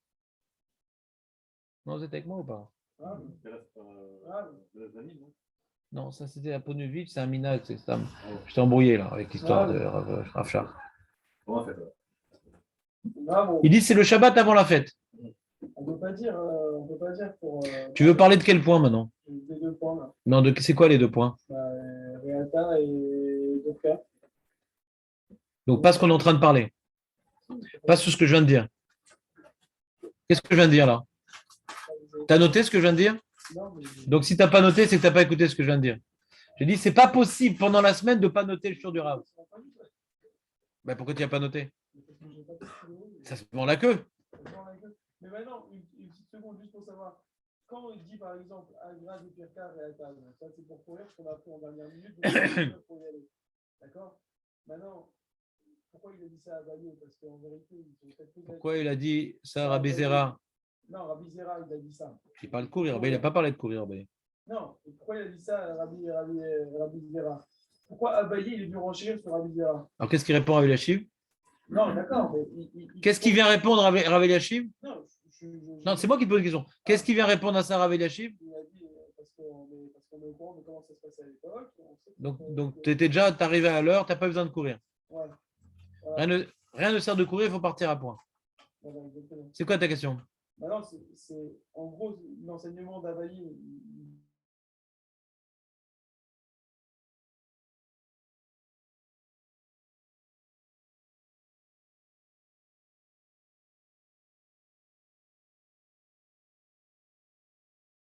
Non, vous êtes avec moi ou pas? Non, ça c'était à Ponevic, c'est un minage. Je t'ai embrouillé là avec l'histoire de Rav Shach. Il dit c'est le Shabbat avant la fête.
On ne peut pas dire pour.
Tu veux parler de quel point maintenant?
Des 2 points là.
Non, c'est quoi les 2 points?
Réata et Doka.
Donc, pas ce qu'on est en train de parler. Pas sur ce que je viens de dire. Qu'est-ce que je viens de dire là? Tu as noté ce que je viens de dire?
Non, mais...
Donc, si tu n'as pas noté, c'est que tu n'as pas écouté ce que je viens de dire. J'ai dit, c'est pas possible pendant la semaine de ne pas noter le shiur du Rav. Ben, pourquoi tu n'as pas noté?
Parce que j'ai pas de stylo.
Ça se met dans la queue.
Mais maintenant, une petite seconde, juste pour savoir. Quand il dit par exemple Agra de Pirkar et Atal, ça c'est pour courir, ce qu'on a fait en dernière minute, donc pour y aller. D'accord? Maintenant, pourquoi il a dit ça à Bayo? Parce qu'en vérité, ils sont peut-être plus.
Pourquoi il a dit ça à Rabbi Zera?
Non, Rabbi Zera, il a dit ça.
Il parle de courir, mais il n'a pas parlé de courir. Mais...
Non, et pourquoi il a dit ça à Rabbi Zera? Pourquoi Abaye il est venu renchérir sur Rabbi Zera?
Alors qu'est-ce qu'il répond à Rav Eliashiv?
Non, d'accord, mais
Qu'est-ce qu'il vient répondre à Rav Eliashiv?
Non,
Non, c'est moi qui te pose une question. Qu'est-ce qui vient répondre à ça, Rav Eliashiv?
Il a dit parce qu'on est au courant de comment ça se passait à l'époque.
Donc tu étais déjà arrivé à l'heure, tu n'as pas besoin de courir.
Ouais.
Rien ne sert de courir, il faut partir à point.
Voilà, exactement.
C'est quoi ta question?
Maintenant, c'est en gros l'enseignement d'Avaï.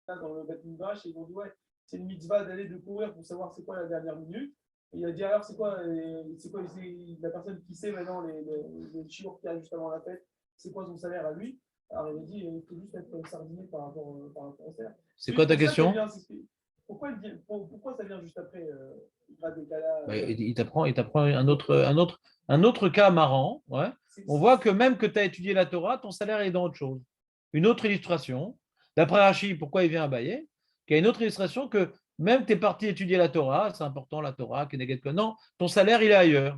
Dans le Beth Midrash, ils ont dit ouais, c'est une mitzvah d'aller de courir pour savoir c'est quoi la dernière minute. Et il a dit alors c'est quoi la personne qui sait maintenant les chiffres qu'il y a juste avant la fête, c'est quoi son salaire à lui? Alors il a dit il faut juste être sardiné par rapport au salaire.
C'est quoi ta question?
Pourquoi ça vient juste après Décala,
Il t'apprend un autre cas marrant. Ouais. On voit que même que tu as étudié la Torah, ton salaire est dans autre chose. Une autre illustration. D'après Rashi, pourquoi il vient à Baye? Il y a une autre illustration que même tu es parti étudier la Torah, c'est important la Torah, non, ton salaire il est ailleurs.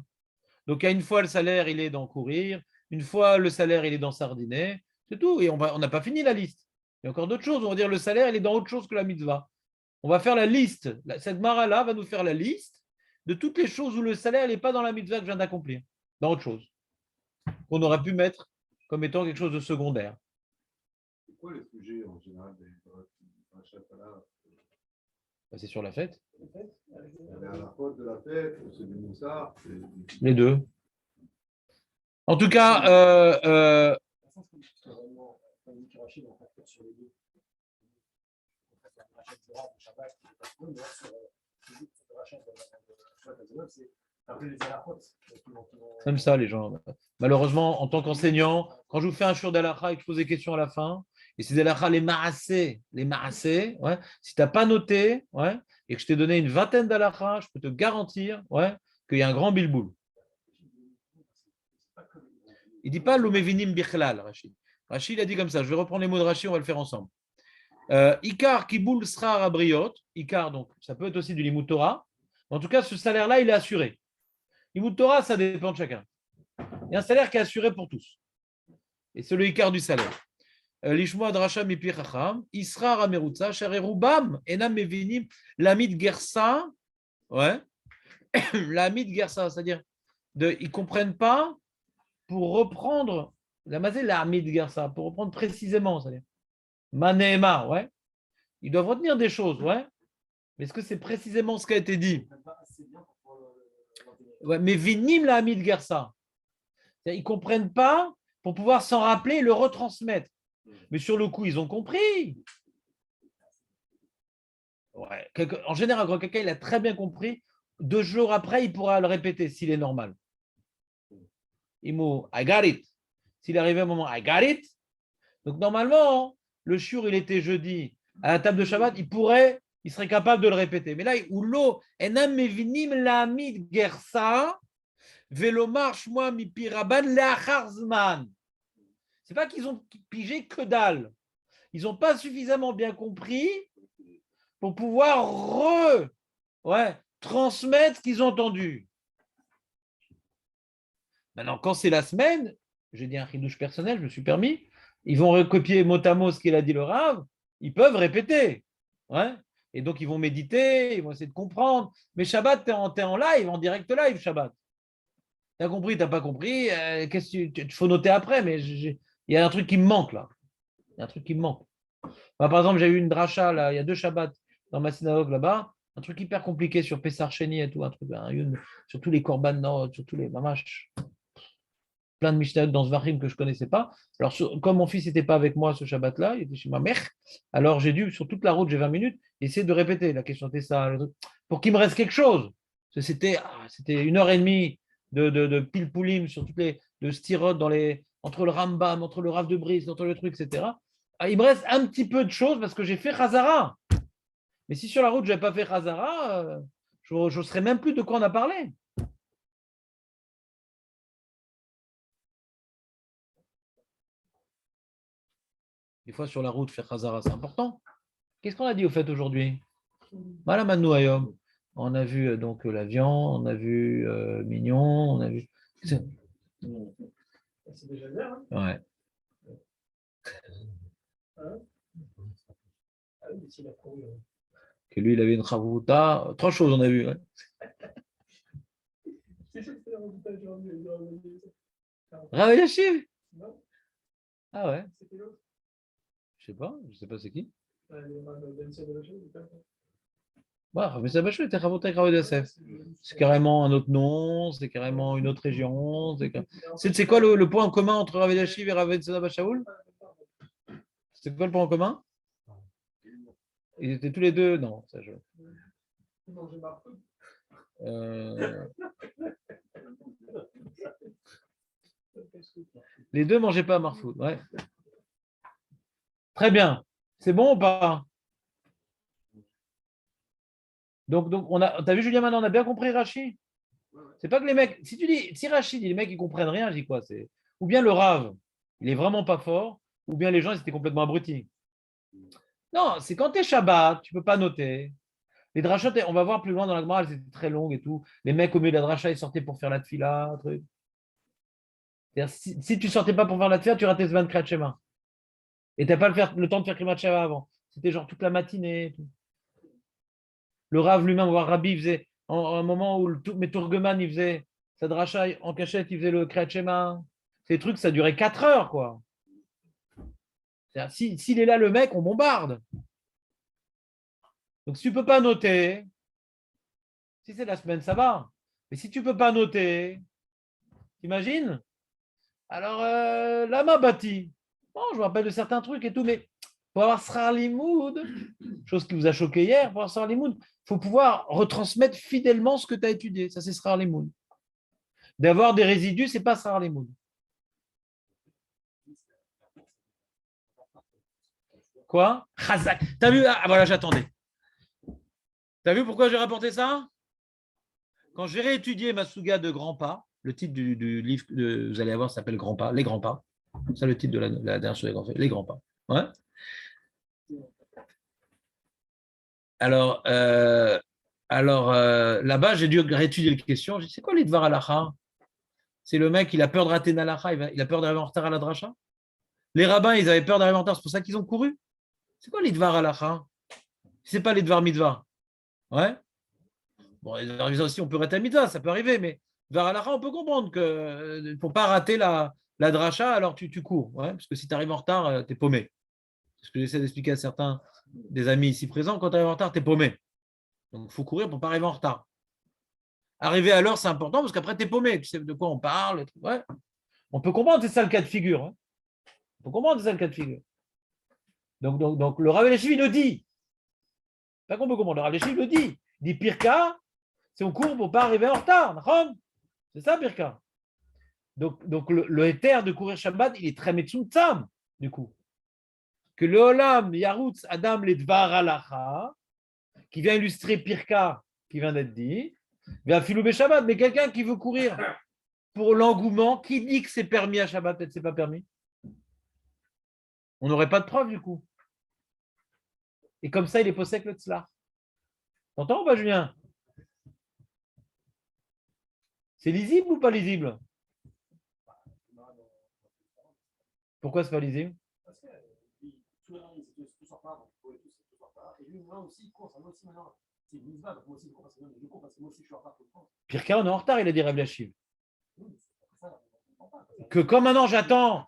Donc il y a une fois le salaire il est dans courir, une fois le salaire il est dans sardiner, c'est tout. Et on n'a pas fini la liste. Il y a encore d'autres choses. On va dire le salaire il est dans autre chose que la mitzvah. On va faire la liste. Cette mara-là va nous faire la liste de toutes les choses où le salaire n'est pas dans la mitzvah que je viens d'accomplir, dans autre chose. Qu'on aurait pu mettre comme étant quelque chose de secondaire.
C'est quoi les sujets en général des Chapala?
C'est sur la fête.
À la faute de la fête, c'est du Moussard.
Les deux. En tout cas, même ça, les gens. Malheureusement, en tant qu'enseignant, quand je vous fais un shiur d'halakha et que je pose des questions à la fin, et c'est d'halakha les marassés, ouais, si tu n'as pas noté, ouais, et que je t'ai donné une vingtaine d'halakha, je peux te garantir, ouais, qu'il y a un grand bilboul. Il ne dit pas l'umevinim bichlal, Rachid. Rachid, il a dit comme ça. Je vais reprendre les mots de Rachid, on va le faire ensemble. Ikar kiboul srar abriot. Ikar, donc, ça peut être aussi du limud Torah. En tout cas, ce salaire-là, il est assuré. Limud Torah, ça dépend de chacun. Il y a un salaire qui est assuré pour tous. Et c'est le Ikar du salaire. Lishmoa drasha mipi chacham. Israr amerutza. Sharerubam. Enam mevinim. Lamid gersa. Ouais. Lamid gersa, c'est-à-dire, ils ne comprennent pas. Pour reprendre la mazé l'armide Gersa, pour reprendre précisément, c'est-à-dire Manéma, ouais. Ils doivent retenir des choses, ouais. Mais est-ce que c'est précisément ce qui a été dit? Ouais, mais vinim la Hamid Gersa. Ils ne comprennent pas pour pouvoir s'en rappeler et le retransmettre. Mais sur le coup, ils ont compris. Ouais. En général, quand quelqu'un il a très bien compris, 2 jours après, il pourra le répéter s'il est normal. I got it. S'il arrivait un moment, I got it. Donc normalement, le shiur, il était jeudi à la table de Shabbat, il serait capable de le répéter. Mais là, l'eau, enam mevinim lamid gersa, velomar shmoa mipiraban leachar zman. C'est pas qu'ils ont pigé que dalle. Ils n'ont pas suffisamment bien compris pour pouvoir transmettre ce qu'ils ont entendu. Maintenant, quand c'est la semaine, j'ai dit un chidouche personnel, je me suis permis, ils vont recopier mot à mot ce qu'il a dit le Rav, ils peuvent répéter. Ouais. Et donc, ils vont méditer, ils vont essayer de comprendre. Mais Shabbat, tu es en live, en direct live, Shabbat. Tu as compris, tu n'as pas compris, il faut noter après, mais il y a un truc qui me manque là. Il y a un truc qui me manque. Moi, par exemple, j'ai eu une dracha, là, il y a 2 Shabbats dans ma synagogue là-bas, un truc hyper compliqué sur Pessar Sheni et tout, un truc, sur tous les korban, sur tous les mamash. Plein de Mishnayot dans Zvachim que je ne connaissais pas. Alors, comme mon fils n'était pas avec moi ce Shabbat-là, il était chez ma mère, alors j'ai dû, sur toute la route, j'ai 20 minutes, essayer de répéter la question Tessa, pour qu'il me reste quelque chose. C'était 1h30 de pilpoulim sur toutes les de styrot entre le Rambam, entre le Rav de Brise, entre le truc, etc. Ah, il me reste un petit peu de choses parce que j'ai fait Khazara. Mais si sur la route, je n'avais pas fait Khazara, je ne saurais même plus de quoi on a parlé. Des fois, sur la route, faire Khazara, c'est important. Qu'est-ce qu'on a dit au fait aujourd'hui? Voilà, Manou Ayom. On a vu donc la viande, on a vu mignon, on a vu.
C'est déjà bien, hein?
Ouais.
Hein? Ah oui, mais s'il a couru.
Que lui, il avait une chavouta. Trois choses, on a vu. Ouais.
C'est ça que c'est le résultat du
Rav Yashiv.
Non,
Ah ouais,
c'était l'autre.
je sais pas c'est qui.
Le Rav Ben Sabalacho, il était pas.
Ouais, Rav Sabachou était chavouta avec Rav Yosef. C'est carrément un autre nom, c'est carrément une autre région. C'est quoi le point en commun entre Rav Yashiv et Rav Sabachou? C'est quoi le point en commun? Ils étaient tous les deux. Non, ça je.
Non, j'ai marre.
Les deux ne mangeaient pas à Marfoud. Ouais. Très bien. C'est bon ou pas? Donc t'as vu Julien maintenant, on a bien compris Rachid. C'est pas que les mecs, si Rachid dit les mecs ils comprennent rien, je dis quoi? Ou bien le Rav, il est vraiment pas fort, ou bien les gens ils étaient complètement abrutis. Non, c'est quand tu es Shabbat, tu peux pas noter. Les drachot, on va voir plus loin dans la Gemara, elles étaient très longues et tout. Les mecs au milieu de la dracha, ils sortaient pour faire la tfila, truc. Si tu sortais pas pour faire la tfila, tu ratais ce 24 Shema. Et tu n'as pas le temps de faire Krimat Sheva avant. C'était genre toute la matinée. Tout. Le Rav lui-même, voir Rabbi, il faisait, un moment où Meturgeman, il faisait sa dracha en cachette, il faisait le Kriyat Shema. Ces trucs, ça durait 4 heures, quoi. S'il est là, le mec, on bombarde. Donc, si tu ne peux pas noter, si c'est la semaine, ça va. Mais si tu ne peux pas noter, t'imagines? Alors, lama bâti. Bon, je me rappelle de certains trucs et tout, mais pour avoir Srar Limoud, chose qui vous a choqué hier, pour avoir Srar Limoud, il faut pouvoir retransmettre fidèlement ce que tu as étudié. Ça, c'est Srar Limoud. D'avoir des résidus, ce n'est pas Srar Limoud. Quoi? Chazak. T'as vu? Ah, voilà, j'attendais. T'as vu pourquoi j'ai rapporté ça? Quand j'ai réétudié ma Souga de Grands Pas, le titre du livre que vous allez avoir s'appelle Grands Pas, Les Grands Pas. C'est le titre de la dernière chose Les Grands Pas. Ouais. Alors, là-bas, j'ai dû réétudier les questions. J'ai dit, c'est quoi l'Idvar Alacha? C'est le mec, il a peur de rater Nalacha, il a peur d'arriver en retard à la dracha. Les rabbins, ils avaient peur d'arriver en retard, c'est pour ça qu'ils ont couru. C'est quoi l'Idvar Alacha? C'est pas l'Idvar Mitzvah. Ouais. Bon, les aussi, on peut rater la Mitzvah, ça peut arriver, mais Idvar Alacha, on peut comprendre que pour pas rater la dracha, alors tu cours. Ouais, parce que si tu arrives en retard, tu es paumé. C'est ce que j'essaie d'expliquer à certains des amis ici présents. Quand tu arrives en retard, tu es paumé. Donc, il faut courir pour ne pas arriver en retard. Arriver à l'heure, c'est important parce qu'après, tu es paumé. Tu sais de quoi on parle. Ouais. On peut comprendre, c'est ça le cas de figure. Hein. On peut comprendre, c'est ça le cas de figure. Donc le Rav Yashiv, il le dit. Pas qu'on peut comprendre. Le Rav Yashiv le dit. Il dit pire cas, c'est on court pour ne pas arriver en retard. C'est ça, pire cas. Donc le éther de courir Shabbat, il est très metsuntzam, du coup. Que le Olam, Yarutz, Adam, les Dvar Alacha, qui vient illustrer Pirka, qui vient d'être dit, vient Filoubé Shabbat, mais quelqu'un qui veut courir pour l'engouement, qui dit que c'est permis à Shabbat, peut-être c'est pas permis. On n'aurait pas de preuve du coup. Et comme ça, il est possède le tzlar. T'entends ou pas, Julien? C'est lisible ou pas lisible? Pourquoi c'est pas lisible?
Parce que tout le monde, c'est tout sort pas, tout sort pas. Et lui, moi aussi, il court, ça moi aussi maintenant. C'est une donc moi aussi, je cours parce que moi aussi, je suis en retard tout le temps.
Pire cas, on est en retard, il a dit Rav Yashiv. Que quand maintenant j'entends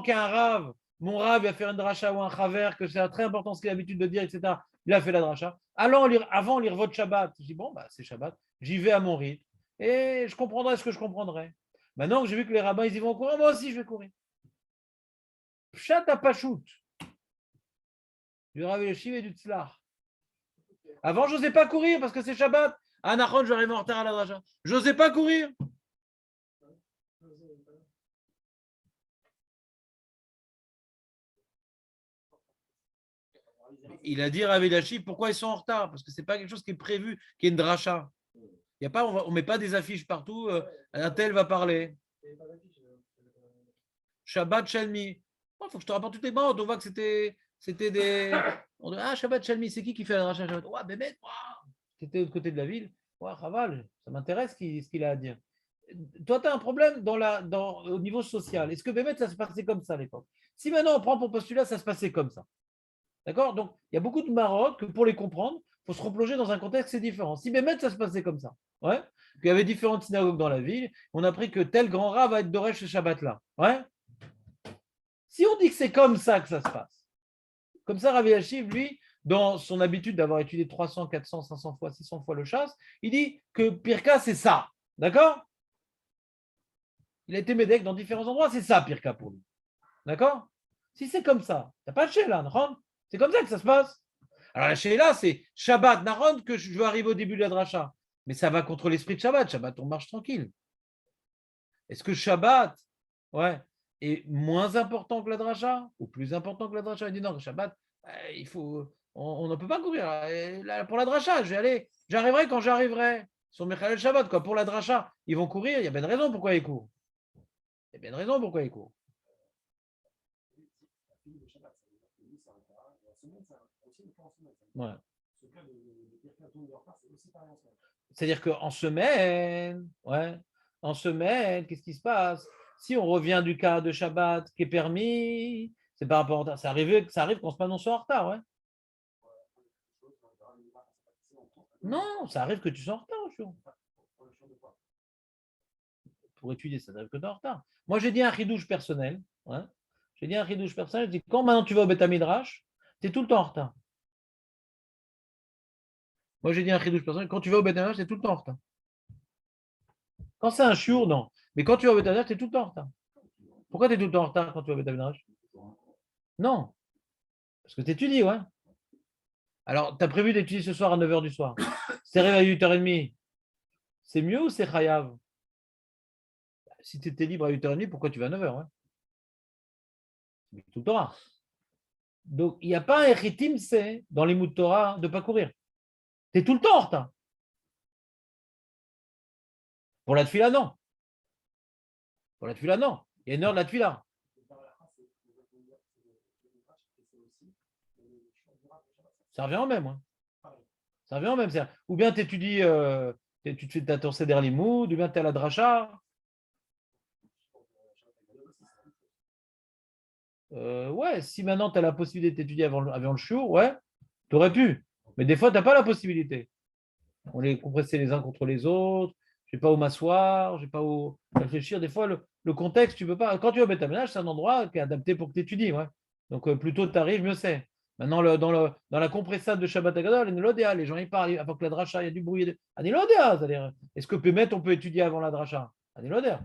qu'il y a un rave, mon rave va faire une dracha ou un chaver, que c'est très important ce qu'il a l'habitude de dire, etc. Il a fait la dracha. Avant, lire votre Shabbat. Je dis, bon, bah, c'est Shabbat. J'y vais à mon rythme. Et je comprendrai ce que je comprendrai. Maintenant que j'ai vu que les rabbins, ils y vont courir, moi aussi, je vais courir. Pshat à Pachout. Du Rav Yashiv et du Tzlar. Avant, je n'osais pas courir parce que c'est Shabbat. Ah, Nahon, je vais arriver en retard à la dracha. Je n'osais pas courir. Il a dit Rav Elachi, pourquoi ils sont en retard? Parce que ce n'est pas quelque chose qui est prévu, qui est une dracha. Il y a pas, on ne met pas des affiches partout. Un tel va parler. Shabbat Shalmi. Il faut que je te rapporte toutes les bandes. On voit que c'était des. Ah, Shabbat Shalmi, c'est qui fait la dracha Shabbat? Ouais, Bémet, c'était de l'autre côté de la ville. Ouais, Raval, ça m'intéresse ce qu'il a à dire. Toi, tu as un problème au niveau social. Est-ce que Bémet, ça se passait comme ça à l'époque? Si maintenant on prend pour postulat, ça se passait comme ça. D'accord? Donc, il y a beaucoup de marottes que pour les comprendre, il faut se replonger dans un contexte différent. Si Bémet, ça se passait comme ça. Ouais? Il y avait différentes synagogues dans la ville. On a appris que tel grand rat va être Doresh ce Shabbat-là. Ouais? Si on dit que c'est comme ça que ça se passe, comme ça, Rav Elachi, lui, dans son habitude d'avoir étudié 300, 400, 500 fois, 600 fois le chasse, il dit que Pirka, c'est ça. D'accord? Il a été médec dans différents endroits, c'est ça, Pirka, pour lui. D'accord? Si c'est comme ça, tu n'as pas de Sheila, Nahon. C'est comme ça que ça se passe. Alors la Sheila, c'est Shabbat, Nahon, que je veux arriver au début de la dracha. Mais ça va contre l'esprit de Shabbat. Shabbat, on marche tranquille. Est-ce que Shabbat, ouais, est moins important que la dracha ou plus important que la dracha? Il dit non, Shabbat, il faut, on ne peut pas courir. Là, pour la dracha, j'arriverai quand j'arriverai. Sur Michael Shabbat, quoi. Pour la dracha, ils vont courir. Il y a bien une raison pourquoi ils courent. Il y a bien une raison pourquoi ils courent. Ouais. C'est-à-dire qu'en semaine, ouais, en semaine, qu'est-ce qui se passe? Si on revient du cas de Shabbat qui est permis, c'est par rapport à ça arrive qu'on se passe en retard, ouais. Non, ça arrive que tu sois en retard, pour étudier, ça arrive que tu es en retard. Moi, j'ai dit un chidouche personnel. Ouais. J'ai dit un chidouche personnel. Je dis quand maintenant tu vas au Beth Midrash, tu es tout le temps en retard. Moi, j'ai dit un chidouche personnel. Quand tu vas au Beth Midrash, tu es tout le temps en retard. Quand c'est un chiour, non. Mais quand tu vas au Beth Midrash, tu es tout le temps en retard. Pourquoi tu es tout le temps en retard quand tu vas au Beth Midrash? Non. Parce que tu étudies, ouais. Alors, tu as prévu d'étudier ce soir à 9h du soir. C'est réveillé à 8h30. C'est mieux ou c'est chayav? Si tu étais libre à 8h30, pourquoi tu vas à 9h, ouais? C'est tout le Torah. Donc, il n'y a pas un Echitim, c'est dans les mots de Torah de ne pas courir. Tu es tout le temps en retard. Pour la tefila, non. Pour la tefila, non. Il y a une heure de la tefila. Ça revient en même. Hein. Ça revient en même. Ou bien tu étudies, tu te fais ton Seder Limoud, ou bien tu es à la dracha. Ouais, si maintenant tu as la possibilité d'étudier avant le shiur, ouais, tu aurais pu. Mais des fois, tu n'as pas la possibilité. On est compressés les uns contre les autres. Je n'ai pas où m'asseoir, je n'ai pas où réfléchir. Des fois, le contexte, tu ne peux pas. Quand tu vas au Beth Amidrash, c'est un endroit qui est adapté pour que tu étudies. Ouais. Donc, plus tôt tu arrives, mieux c'est. Maintenant, dans la compressade de Shabbat Agadol, les gens y parlent. Avant que la dracha, il y a du bruit. Anilodéa, c'est-à-dire, est-ce que on peut étudier avant la dracha? Anilodéa.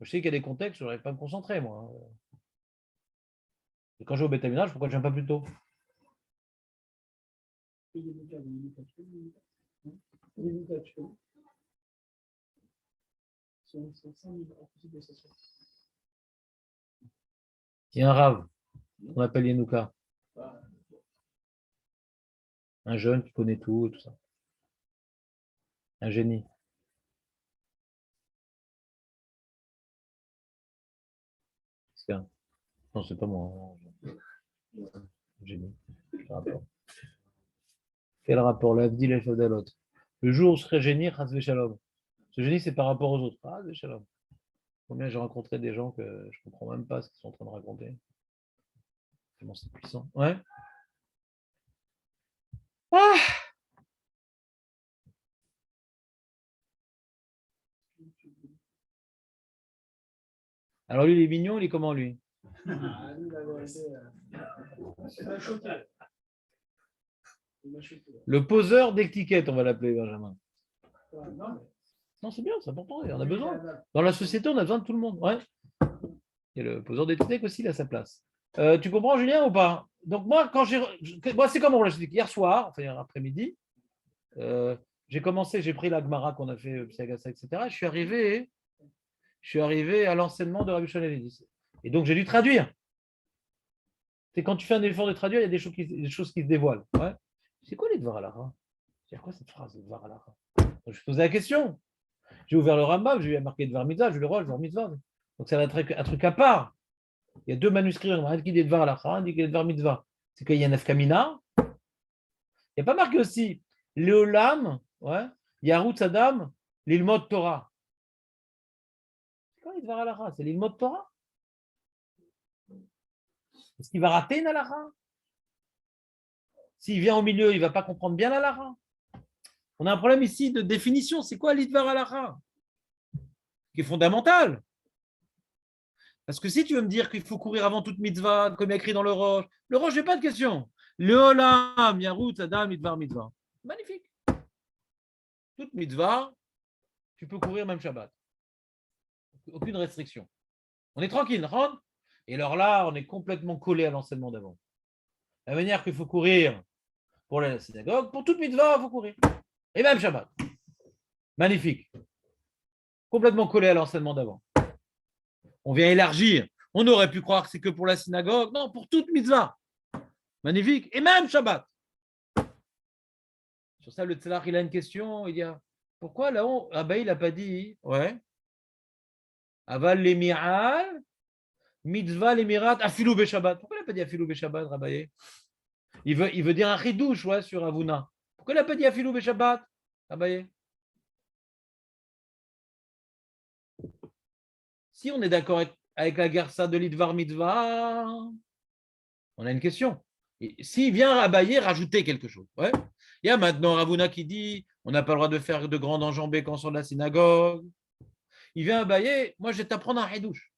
Je sais qu'il y a des contextes où je n'arrive pas à me concentrer, moi. Et quand je vais au Beth Amidrash, pourquoi je ne viens pas plus tôt? Il y a un rave, on appelle Yenouka. Un jeune qui connaît tout et tout ça. Un génie. Non, c'est pas moi. Un génie. Quel rapport? L'Avdil et l'autre. Le jour où je serai génie, Chas Shalom. Ce génie, c'est par rapport aux autres. Chas Shalom. Combien j'ai rencontré des gens que je ne comprends même pas ce qu'ils sont en train de raconter. Comment c'est puissant. Ouais. Ah. Alors lui, il est mignon, il est comment lui? Le poseur d'étiquette, on va l'appeler, Benjamin. Non, c'est bien, c'est important, on a besoin. Dans la société, on a besoin de tout le monde. Ouais. Et le poseur d'étiquette aussi, il a sa place. Tu comprends, Julien, ou pas? Donc, moi, moi, c'est comme on l'a dit hier soir, enfin, hier après-midi, j'ai commencé, j'ai pris la Gemara qu'on a fait, Psiagasa, etc. Je suis arrivé à l'enseignement de Rabbi Shlomo. Et donc, j'ai dû traduire. C'est quand tu fais un effort de traduire, il y a des choses qui se dévoilent. Ouais. C'est quoi les Dvar Halacha? C'est quoi cette phrase, Dvar Halacha? Je posais la question. J'ai ouvert le Rambam, j'ai vu marqué Dvar Mitzvah, je le rôle, Dvar Mitzvah. Donc, c'est un truc à part. Il y a deux manuscrits, un qui dit Dvar Halacha, un qui dit Dvar Mitzvah. C'est qu'il y a un Afkamina. Il n'y a pas marqué aussi Leolam, ouais, Yarut Adam, l'Ilmod Torah. C'est quoi les Dvar Halacha? C'est l'Ilmod Torah? Est-ce qu'il va rater une halakha? S'il vient au milieu, il ne va pas comprendre bien l'halakha. On a un problème ici de définition. C'est quoi l'idvar halakha? Qui est fondamental. Parce que si tu veux me dire qu'il faut courir avant toute mitzvah, comme il y a écrit dans le Roche, je n'ai pas de question. Le olam, yarut, adam, idvar, mitzvah. Magnifique. Toute mitzvah, tu peux courir même Shabbat. Aucune restriction. On est tranquille, non? Et alors là, on est complètement collé à l'enseignement d'avant. La manière qu'il faut courir pour aller à la synagogue, pour toute mitzvah, il faut courir. Et même Shabbat. Magnifique. Complètement collé à l'enseignement d'avant. On vient élargir. On aurait pu croire que c'est que pour la synagogue. Non, pour toute mitzvah. Magnifique. Et même Shabbat. Sur ça, le tzalach, il a une question. Il dit, pourquoi là-haut, il n'a pas dit, ouais, aval l'emiral, mitzvah l'emirat, afilou Shabbat. Pourquoi il n'a pas dit afilou Shabbat, Rabaye? Il veut dire un chidouche, ouais, sur Avuna. Pourquoi il n'a pas dit afilou Shabbat, Rabaye? Si on est d'accord avec la Gersa de l'Idvar Mitzvah, on a une question. Et s'il vient Rabaye rajouter quelque chose, ouais. Il y a maintenant Ravuna qui dit on n'a pas le droit de faire de grandes enjambées quand on sort de la synagogue. Il vient Abaye, moi je vais t'apprendre un hédouche.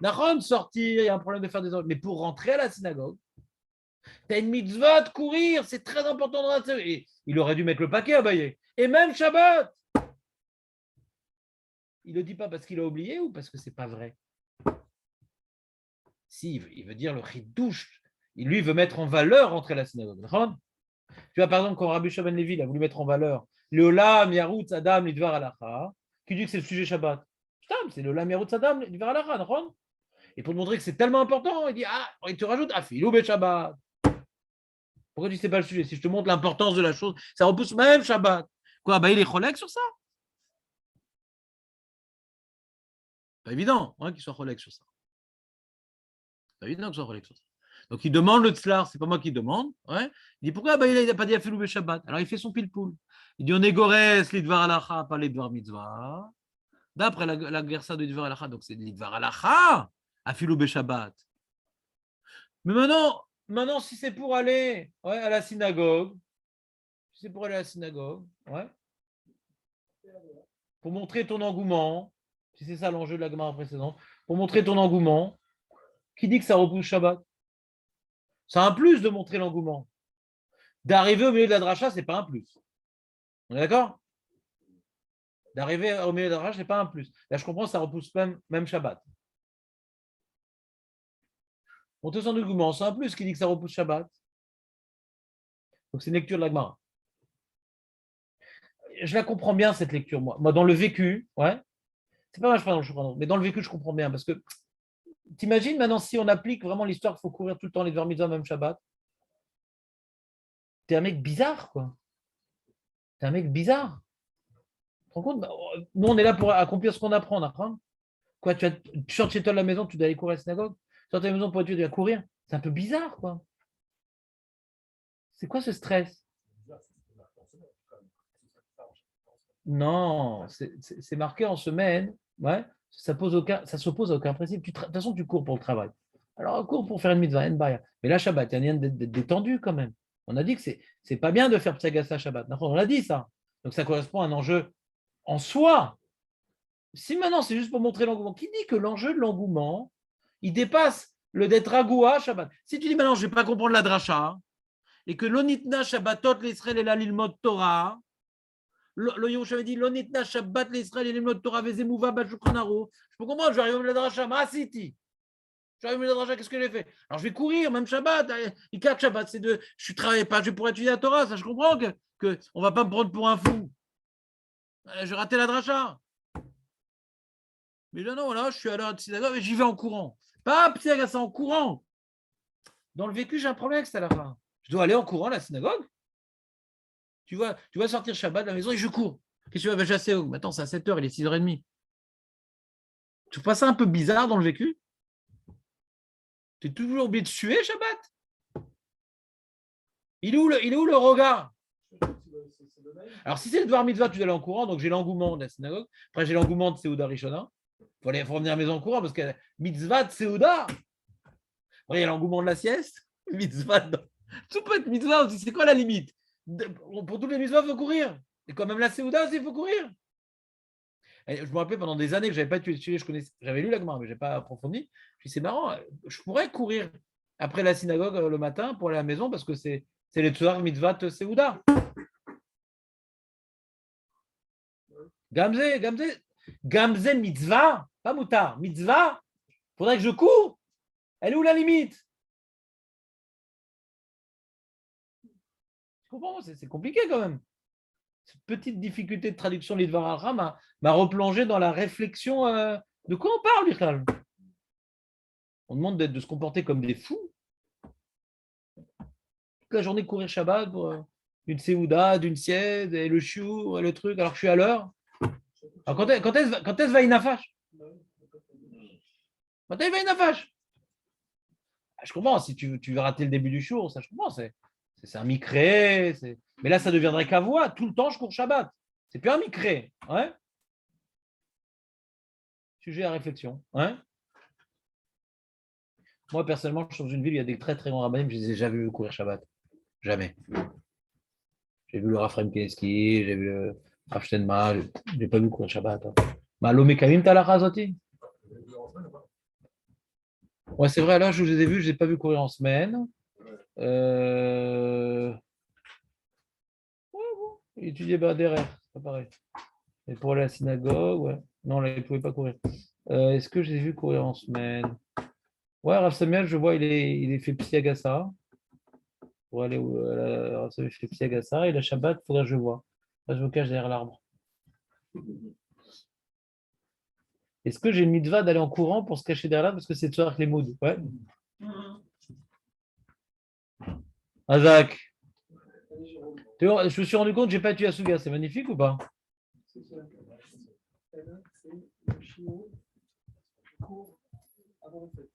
Nahon, sortir, il y a un problème de faire des enjambées. Mais pour rentrer à la synagogue, tu as une mitzvah de courir, c'est très important de rentrer. Et il aurait dû mettre le paquet Abaye. Et même Shabbat. Il ne le dit pas parce qu'il a oublié ou parce que ce n'est pas vrai? Si, il veut dire le chidouche. Il lui veut mettre en valeur rentrer à la synagogue. Tu vois, par exemple, quand Rabbi Shaban Levi a voulu mettre en valeur le Olam, Yarut, Adam, Lidvar Halacha, qui dit que c'est le sujet Shabbat. Putain, c'est le Olam, Yarut, Adam, Lidvar Halacha. Et pour te montrer que c'est tellement important, il dit il te rajoute Afilou Be Shabbat. Pourquoi tu ne sais pas le sujet? Si je te montre l'importance de la chose, ça repousse même Shabbat. Quoi, il est cholek sur ça? Pas évident qu'il soit cholek sur ça. Pas évident qu'il soit cholek sur ça. Donc il demande le tzlar, c'est pas moi qui demande. Ouais. Il dit pourquoi il n'a pas dit Afilou Be Shabbat? Alors il fait son pile-poule. Il dit on est gorès l'idvar halacha, pas l'idvar mitzvah. D'après la gersa de l'idvar halacha, donc c'est l'idvar halacha, Afilou Be Shabbat. Mais maintenant si c'est pour aller à la synagogue, ouais, pour montrer ton engouement, si c'est ça l'enjeu de la Gemara précédente, pour montrer ton engouement, qui dit que ça repousse Shabbat? C'est un plus de montrer l'engouement. D'arriver au milieu de la dracha, c'est pas un plus. On est d'accord? D'arriver au milieu de la dracha, c'est pas un plus. Là, je comprends, ça repousse même Shabbat. Montrer son engouement, c'est un plus qui dit que ça repousse Shabbat. Donc, c'est une lecture de la Gemara. Je la comprends bien, cette lecture, moi. Moi, dans le vécu, ouais, c'est pas mal, je parle dans le Shulchan Aruch, mais dans le vécu, je comprends bien. Parce que t'imagines maintenant, si on applique vraiment l'histoire qu'il faut courir tout le temps les Dvar Mitzvah, même Shabbat, t'es un mec bizarre, quoi. T'es un mec bizarre. Tu te rends compte? Nous, on est là pour accomplir ce qu'on apprend, on apprend. Quoi, tu sortes chez toi de la maison, tu dois aller courir à la synagogue. Tu sors de la maison pour tu dois courir. C'est un peu bizarre, quoi. C'est quoi ce stress? Non, c'est marqué en semaine. Ouais, ça s'oppose à aucun principe. De toute façon, tu cours pour le travail. Alors, cours pour faire une mitzvah, une baya. Mais là, Shabbat, il y a rien d'être détendu quand même. On a dit que c'est pas bien de faire Ptsagasa Shabbat. On l'a dit ça. Donc, ça correspond à un enjeu en soi. Si maintenant, c'est juste pour montrer l'engouement, qui dit que l'enjeu de l'engouement, il dépasse le d'être ragoua Shabbat? Si tu dis maintenant, je ne vais pas comprendre la dracha, et que l'onitna Shabbatot l'Israël et la lilmod Torah, j'avais dit l'onitna Shabbat l'Israël et lilmod Torah vezemouva bashukranaro, je peux comprendre, je vais arriver à la dracha, ma city. J'arrive au dracha, qu'est-ce que j'ai fait? Alors je vais courir, même Shabbat. Il capte Shabbat, c'est de. Je ne travaille pas, je vais pour étudier la Torah, ça je comprends que on ne va pas me prendre pour un fou. J'ai raté la dracha. Mais là, non, voilà, je suis à l'heure de synagogue et j'y vais en courant. Pas psy en courant. Dans le vécu, j'ai un problème avec cette halakha. Je dois aller en courant à la synagogue. Tu vas sortir Shabbat de la maison et je cours. Qu'est-ce que tu vas chasser? Maintenant, c'est à 7h, il est 6h30. Tu trouves pas ça un peu bizarre dans le vécu? Tu es toujours obligé de suer Shabbat? Il est où le regard? Alors, si c'est le Dvar Mitzvah, tu dois aller en courant, donc j'ai l'engouement de la synagogue. Après, j'ai l'engouement de Seuda Rishona. Il faut revenir à la maison en courant parce que Mitzvah de Seuda. Après, il y a l'engouement de la sieste. Mitzvah. Tout peut être Mitzvah aussi. C'est quoi la limite? Pour toutes les Mitzvahs, il faut courir. Et quand même la Seuda aussi, il faut courir. Et je me rappelais pendant des années que je n'avais pas tué le sujet. J'avais lu la Gemara, mais je n'ai pas approfondi. Je dis, c'est marrant. Je pourrais courir après la synagogue le matin pour aller à la maison parce que c'est les Tzohar Mitzvah de Seuda. Gamze mitzvah, pas moutar, mitzvah, faudrait que je cours. Elle est où la limite? Tu comprends? C'est compliqué quand même. Cette petite difficulté de traduction de l'Idvar al-Ra m'a replongé dans la réflexion de quoi on parle, Michal. On demande de se comporter comme des fous. Toute la journée courir Shabbat pour une Seouda, d'une sieste, et le chiour, et le truc, alors que je suis à l'heure. Alors quand est-ce va Inafash? Quand est-ce va Inafash? Je comprends, si tu veux rater le début du jour, ça je comprends, c'est un micré. Mais là, ça deviendrait qu'à voix. Tout le temps, je cours Shabbat. C'est plus un micré. Ouais. Sujet à réflexion. Ouais. Moi, personnellement, je suis dans une ville où il y a des très très grands rabbins, je ne les ai jamais vus courir Shabbat. Jamais. J'ai vu le Raphaël Keneski, j'ai vu le Rav Steinma, je n'ai pas vu courir Shabbat. Ma Lomé Kamim, t'as la Razoti? Ouais, c'est vrai, là, je les ai vus, je ne les ai pas vus courir en semaine. Ouais, bon. Étudier derrière, c'est pas pareil. Et pour aller à la synagogue, ouais. Non, là, il ne pouvait pas courir. Est-ce que je les ai vus courir en semaine? Ouais, Rav Samuel, je vois, il est fait Psi Agassa. Pour aller Rav Samuel fait Psi Agassa. Et la Shabbat, il faudrait que je vois. Là, je me cache derrière l'arbre. Est-ce que j'ai une mitzvah d'aller en courant pour se cacher derrière l'arbre parce que c'est de soir les moods? Ouais. Azak. Je me suis rendu compte que je n'ai pas tué Asuga. C'est magnifique ou pas?
C'est le chiot qui court avant le fait.